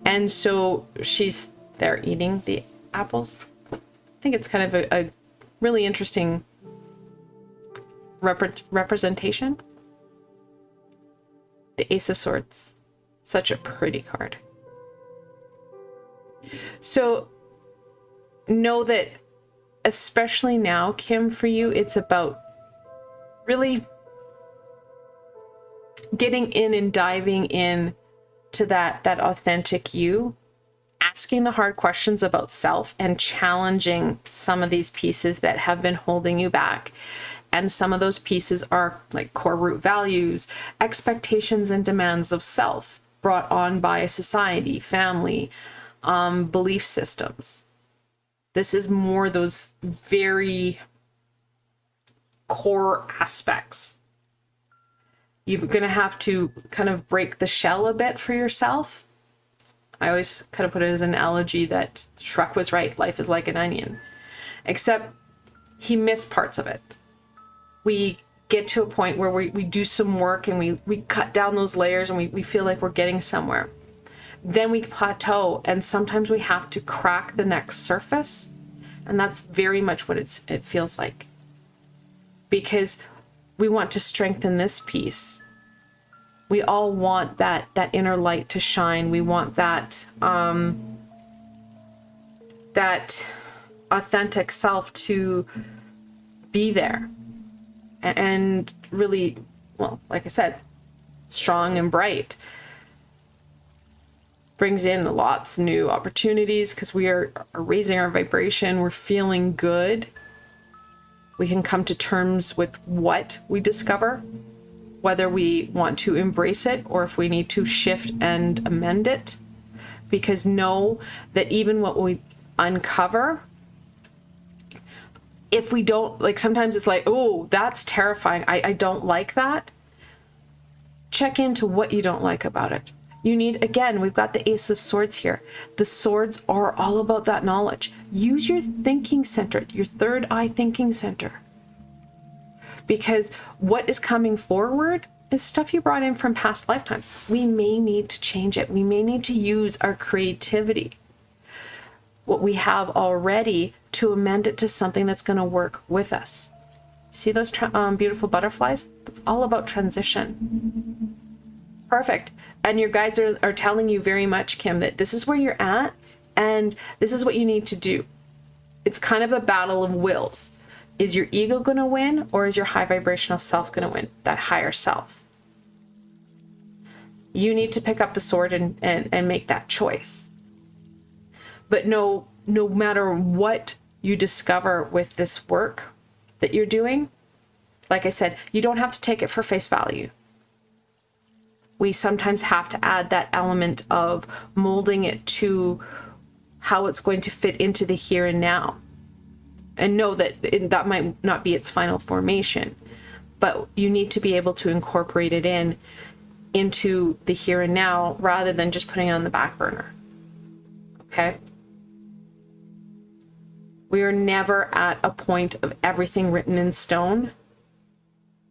And so she's there eating the apples. I think it's kind of a really interesting representation. The Ace of Swords, such a pretty card. So know that, especially now, Kim, for you, it's about really getting in and diving in to that authentic you, asking the hard questions about self and challenging some of these pieces that have been holding you back. And some of those pieces are like core root values, expectations and demands of self brought on by society, family, belief systems. This is more those very core aspects. You're going to have to kind of break the shell a bit for yourself. I always kind of put it as an analogy that Shrek was right. Life is like an onion. Except he missed parts of it. We get to a point where we do some work and we cut down those layers and we feel like we're getting somewhere. Then we plateau, and sometimes we have to crack the next surface. And that's very much what it feels like. Because we want to strengthen this piece. We all want that inner light to shine. We want that that authentic self to be there. And really, well, like I said, strong and bright. Brings in lots of new opportunities because we are raising our vibration. We're feeling good. We can come to terms with what we discover, whether we want to embrace it or if we need to shift and amend it. Because know that even what we uncover, if we don't, like, sometimes it's like, oh, that's terrifying. I don't like that. Check into what you don't like about it. You need, again, we've got the Ace of Swords here. The swords are all about that knowledge. Use your thinking center, your third eye thinking center. Because what is coming forward is stuff you brought in from past lifetimes. We may need to change it. We may need to use our creativity, what we have already, to amend it to something that's going to work with us. See those beautiful butterflies? That's all about transition. Perfect. And your guides are telling you very much, Kim, that this is where you're at and this is what you need to do. It's kind of a battle of wills. Is your ego going to win, or is your high vibrational self going to win? That higher self. You need to pick up the sword and make that choice. But no matter what you discover with this work that you're doing, like I said, you don't have to take it for face value. We sometimes have to add that element of molding it to how it's going to fit into the here and now. And know that that might not be its final formation, but you need to be able to incorporate it into the here and now rather than just putting it on the back burner. Okay? We are never at a point of everything written in stone.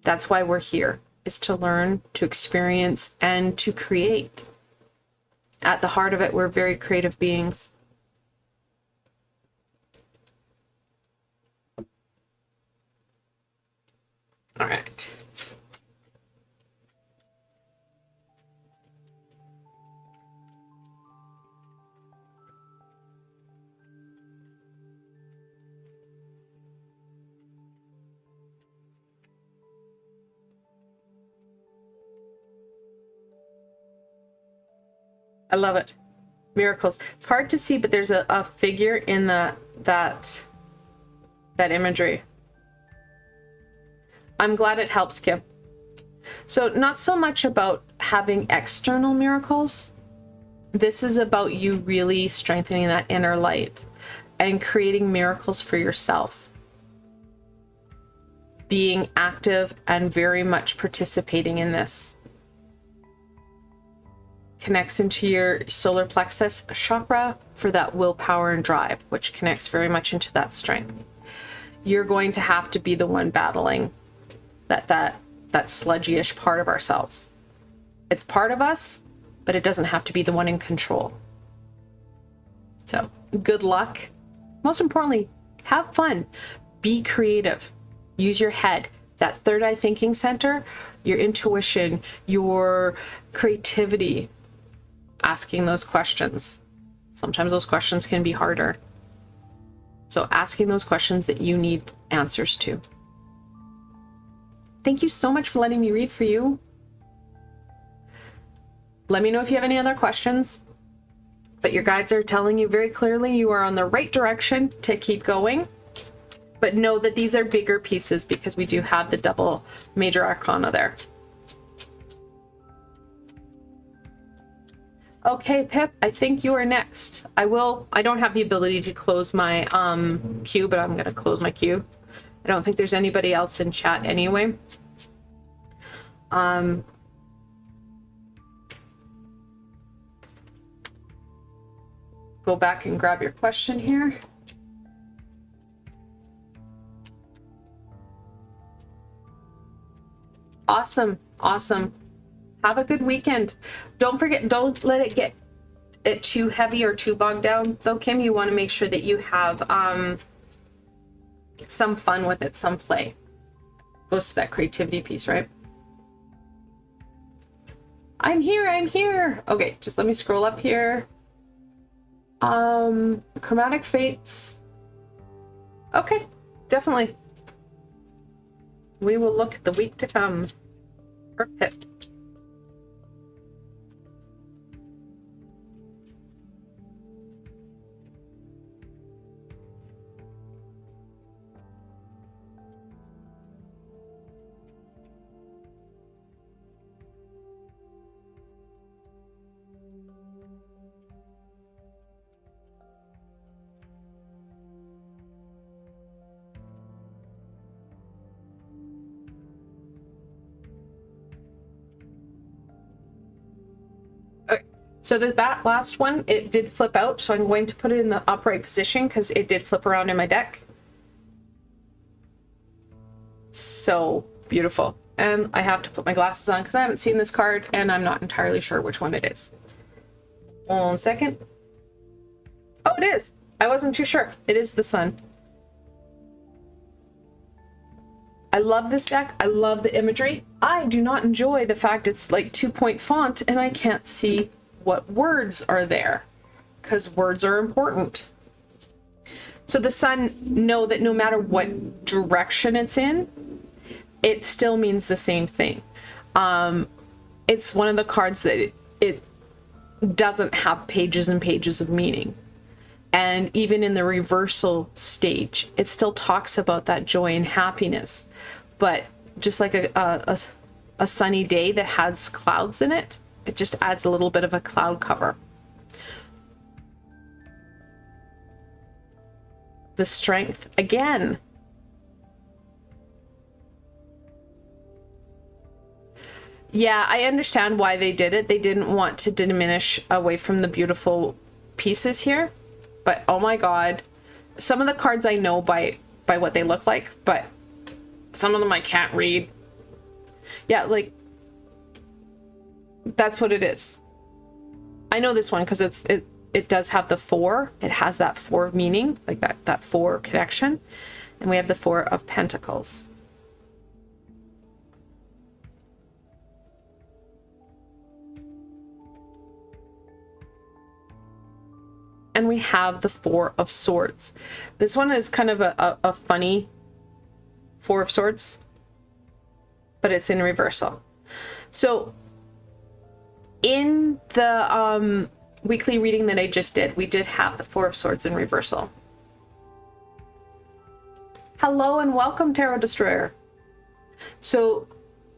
That's why we're here, is to learn, to experience, and to create. At the heart of it, we're very creative beings. All right. I love it. Miracles. It's hard to see, but there's a figure in that imagery. I'm glad it helps, Kim. So not so much about having external miracles. This is about you really strengthening that inner light and creating miracles for yourself. Being active and very much participating in this. Connects into your solar plexus chakra for that willpower and drive, which connects very much into that strength. You're going to have to be the one battling that sludgy-ish part of ourselves. It's part of us, but it doesn't have to be the one in control. So good luck. Most importantly, have fun. Be creative. Use your head. That third eye thinking center, your intuition, your creativity. Asking those questions. Sometimes those questions can be harder. So asking those questions that you need answers to. Thank you so much for letting me read for you. Let me know if you have any other questions. But your guides are telling you very clearly you are on the right direction to keep going. But know that these are bigger pieces because we do have the double major arcana there. Okay, Pip, I think you are next. I don't have the ability to close my queue, but I'm going to close my queue. I don't think there's anybody else in chat anyway. Go back and grab your question here. Awesome. Awesome. Have a good weekend. Don't forget, don't let it get too heavy or too bogged down though, Kim. You want to make sure that you have some fun with it, some play. Goes to that creativity piece, right? I'm here. Okay, just let me scroll up here. Chromatic Fates. Okay, definitely. We will look at the week to come. Perfect. So that last one, it did flip out, so I'm going to put it in the upright position because it did flip around in my deck. So beautiful. And I have to put my glasses on because I haven't seen this card and I'm not entirely sure which one it is. 1 second. Oh, it is. I wasn't too sure. It is the Sun. I love this deck. I love the imagery. I do not enjoy the fact it's like 2-point font and I can't see what words are there, because words are important. So the Sun, know that no matter what direction it's in, it still means the same thing. It's one of the cards that it doesn't have pages and pages of meaning. And even in the reversal stage, it still talks about that joy and happiness. But just like a sunny day that has clouds in it, it just adds a little bit of a cloud cover. The Strength again. Yeah, I understand why they did it. They didn't want to diminish away from the beautiful pieces here. But oh my god, some of the cards I know by what they look like, but some of them I can't read. Yeah, like that's what it is. I know this one because it does have the 4. It has that 4 meaning, like that 4 connection. And we have the 4 of Pentacles. And we have the 4 of Swords. This one is kind of a funny 4 of Swords, but it's in reversal. So in the weekly reading that I just did, we did have the 4 of Swords in reversal. Hello and welcome, Tarot Destroyer. So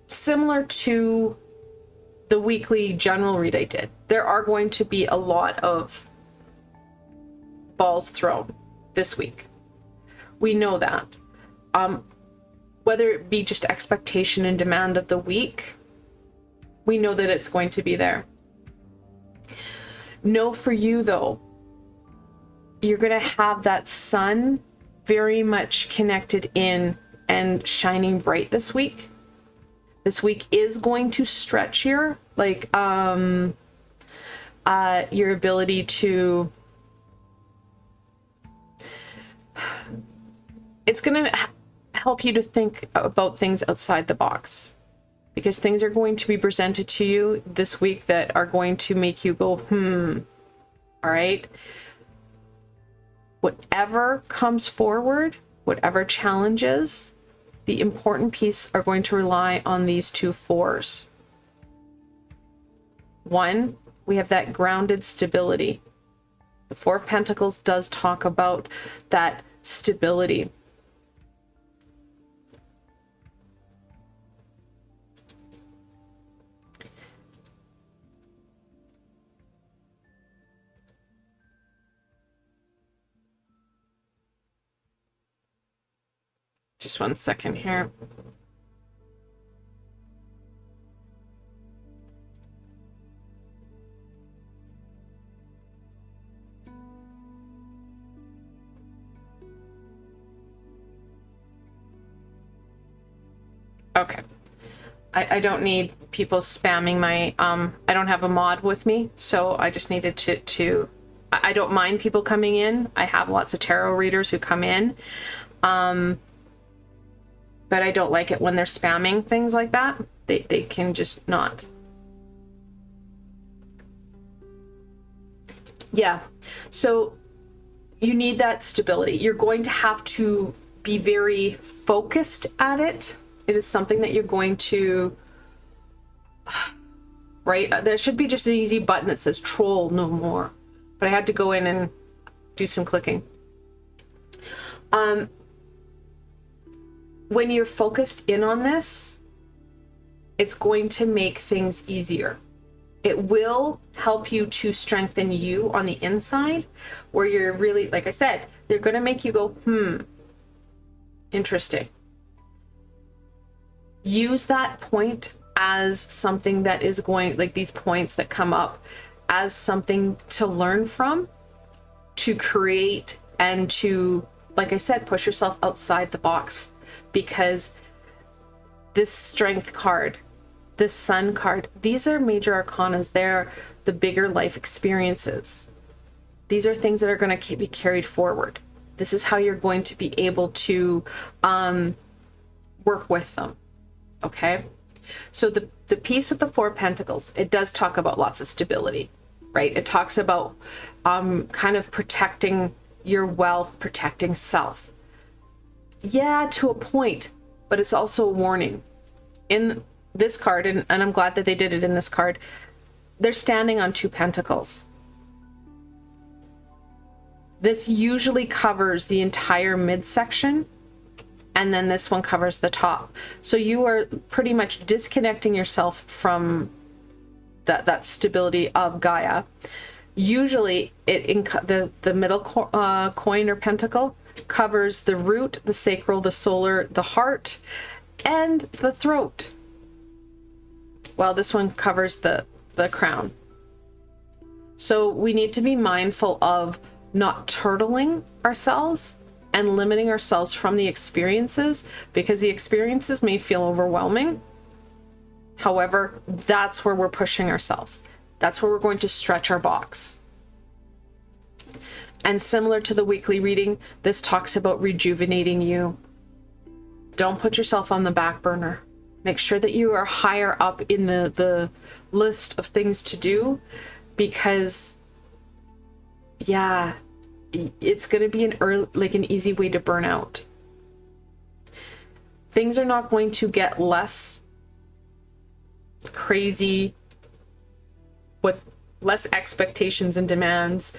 similar to the weekly general read I did, there are going to be a lot of balls thrown this week. We know that. Whether it be just expectation and demand of the week, we know that it's going to be there. Know for you though, you're going to have that sun very much connected in and shining bright this week. This week is going to stretch your your ability to, it's going to help you to think about things outside the box, because things are going to be presented to you this week that are going to make you go, all right. Whatever comes forward, whatever challenges, the important piece are going to rely on these 2 4s. 1, we have that grounded stability. The 4 of Pentacles does talk about that stability. Just 1 second here. Okay. I don't need people spamming my, I don't have a mod with me, so I just needed to I don't mind people coming in. I have lots of tarot readers who come in. But I don't like it when they're spamming things like that. They can just not. Yeah. So you need that stability. You're going to have to be very focused at it. It is something that you're going to, right? There should be just an easy button that says troll no more. But I had to go in and do some clicking. When you're focused in on this, it's going to make things easier. It will help you to strengthen you on the inside, where you're really, like I said, they're going to make you go, interesting. Use that point as something that is going, like these points that come up, as something to learn from, to create, and to, like I said, push yourself outside the box. Because this strength card, this sun card, these are major arcanas. They're the bigger life experiences. These are things that are going to be carried forward. This is how you're going to be able to work with them. Okay? So the piece with the Four of Pentacles, it does talk about lots of stability, right? It talks about kind of protecting your wealth, protecting self. Yeah, to a point, but it's also a warning. In this card, and I'm glad that they did it in this card, they're standing on two pentacles. This usually covers the entire midsection, and then this one covers the top. So you are pretty much disconnecting yourself from that stability of Gaia. Usually, the middle coin or pentacle covers the root, the sacral, the solar, the heart, and the throat. While this one covers the crown. So we need to be mindful of not turtling ourselves and limiting ourselves from the experiences, because the experiences may feel overwhelming. However, that's where we're pushing ourselves. That's where we're going to stretch our box. And similar to the weekly reading, this talks about rejuvenating you. Don't put yourself on the back burner. Make sure that you are higher up in the list of things to do, because yeah, it's going to be an easy way to burn out. Things are not going to get less crazy with less expectations and demands.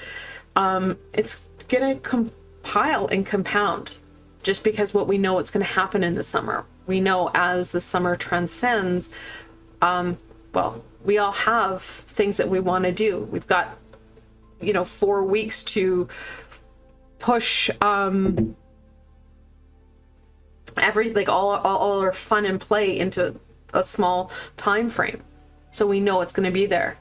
It's going to compile and compound, just because what we know what's going to happen in the summer. We know as the summer transcends, well, we all have things that we want to do. We've got, 4 weeks to push all our fun and play into a small time frame. So we know it's going to be there.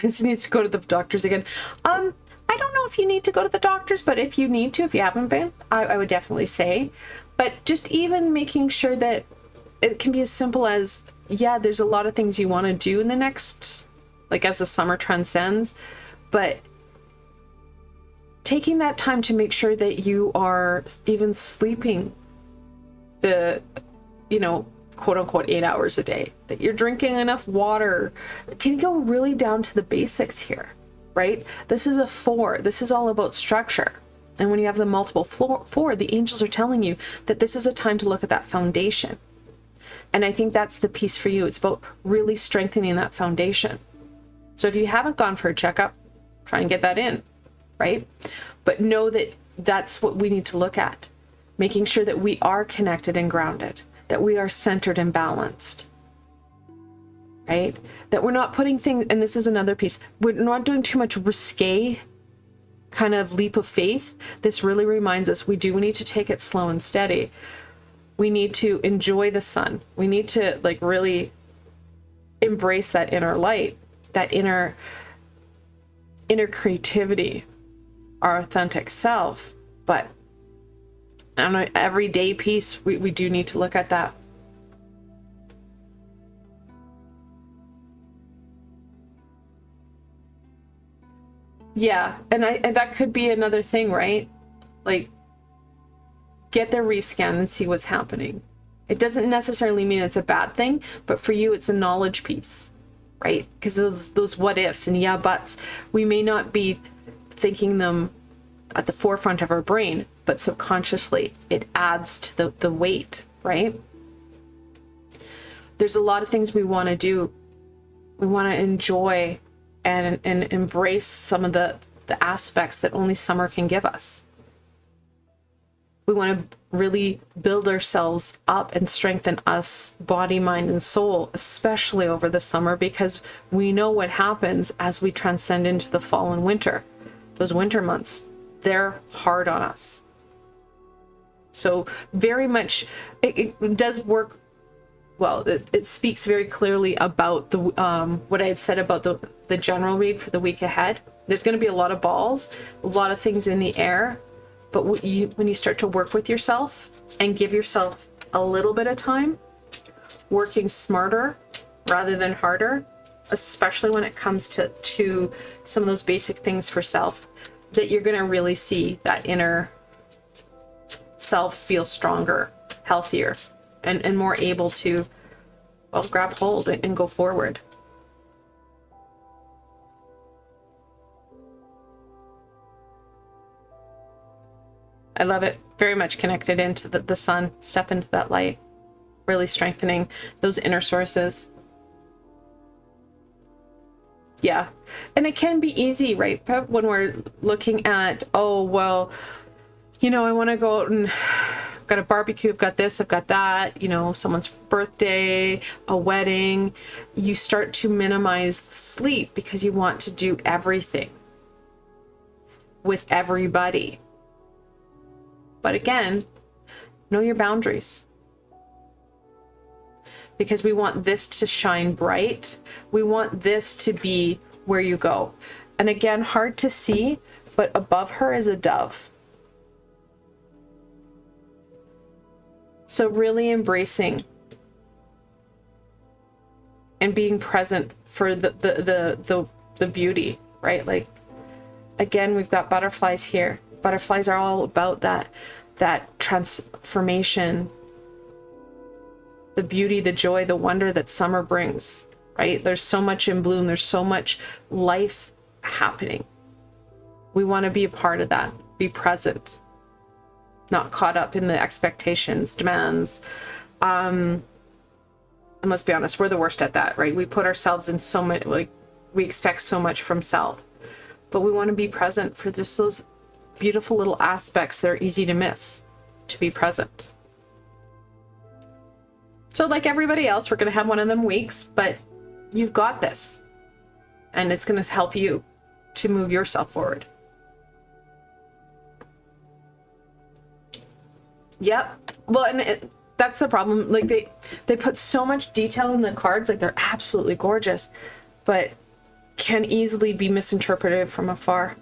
This needs to go to the doctors again. I don't know if you need to go to the doctors, but if you need to, if you haven't been, I would definitely say. But just even making sure that it can be as simple as, yeah, there's a lot of things you want to do in the next, as the summer transcends, but taking that time to make sure that you are even sleeping the, quote unquote 8 hours a day, that you're drinking enough water. Can you go really down to the basics here, right? This is a 4. This is all about structure. And when you have the multiple 4, the angels are telling you that this is a time to look at that foundation. And I think that's the piece for you. It's about really strengthening that foundation. So if you haven't gone for a checkup, try and get that in, right? But know that that's what we need to look at. Making sure that we are connected and grounded, that we are centered and balanced, right? That we're not putting things, and this is another piece, we're not doing too much risque kind of leap of faith. This really reminds us we do need to take it slow and steady. We need to enjoy the sun. We need to really embrace that inner light, that inner creativity, our authentic self. But on an everyday piece, we do need to look at that. Yeah, and that could be another thing, right? Like, get the rescan and see what's happening. It doesn't necessarily mean it's a bad thing, but for you, it's a knowledge piece, right? Because those what ifs and yeah buts, we may not be thinking them at the forefront of our brain, but subconsciously it adds to the weight, right? There's a lot of things we want to do. We want to enjoy and embrace some of the aspects that only summer can give us. We want to really build ourselves up and strengthen us, body, mind, and soul, especially over the summer, because we know what happens as we transcend into the fall and winter. Those winter months, they're hard on us. So very much, it does work. Well, it speaks very clearly about the what I had said about the general read for the week ahead. There's going to be a lot of balls, a lot of things in the air, but when you start to work with yourself and give yourself a little bit of time, working smarter rather than harder, especially when it comes to some of those basic things for self, that you're going to really see that inner self feel stronger, healthier, and more able to, well, grab hold and go forward. I love it. Very much connected into the sun. Step into that light. Really strengthening those inner sources. Yeah. And it can be easy, right, Pep, when we're looking at, oh, well, you know, I want to go out and I've got a barbecue, I've got this, I've got that, you know, someone's birthday, a wedding. You start to minimize sleep because you want to do everything with everybody. But again, know your boundaries. Because we want this to shine bright. We want this to be where you go. And again, hard to see, but above her is a dove. So really embracing and being present for the beauty, right? Like, again, we've got butterflies here. Butterflies are all about that transformation, the beauty, the joy, the wonder that summer brings, right? There's so much in bloom. There's so much life happening. We want to be a part of that, be present, not caught up in the expectations, demands. And let's be honest, we're the worst at that, right? We put ourselves in so much, like, we expect so much from self, but we want to be present for just those beautiful little aspects that are easy to miss, to be present. So like everybody else, we're going to have one of them weeks, but you've got this, and it's going to help you to move yourself forward. Yep. Well, and that's the problem. Like they put so much detail in the cards, like they're absolutely gorgeous, but can easily be misinterpreted from afar.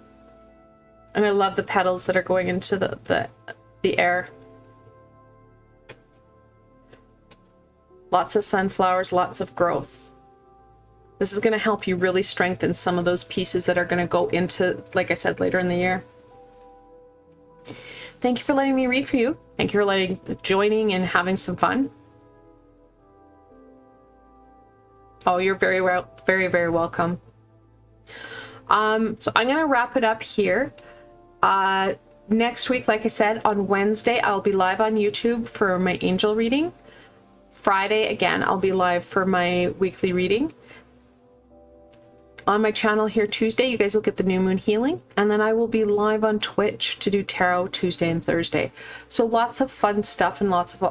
And I love the petals that are going into the air. Lots of sunflowers, lots of growth. This is going to help you really strengthen some of those pieces that are going to go into, like I said, later in the year. Thank you for letting me read for you. Thank you for joining and having some fun. Oh, you're very very welcome. So I'm going to wrap it up here. Next week, like I said, on Wednesday, I'll be live on YouTube for my angel reading. Friday, again, I'll be live for my weekly reading. On my channel here Tuesday, you guys will get the new moon healing. And then I will be live on Twitch to do tarot Tuesday and Thursday. So lots of fun stuff and lots of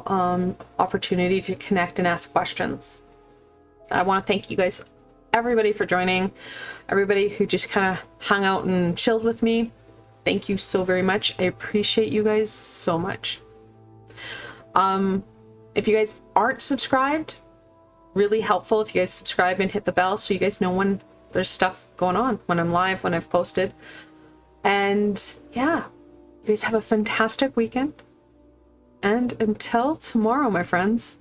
opportunity to connect and ask questions. I want to thank you guys, everybody, for joining. Everybody who just kind of hung out and chilled with me. Thank you so very much. I appreciate you guys so much. If you guys aren't subscribed, really helpful if you guys subscribe and hit the bell so you guys know when there's stuff going on, when I'm live, when I've posted. And yeah, you guys have a fantastic weekend. And until tomorrow, my friends.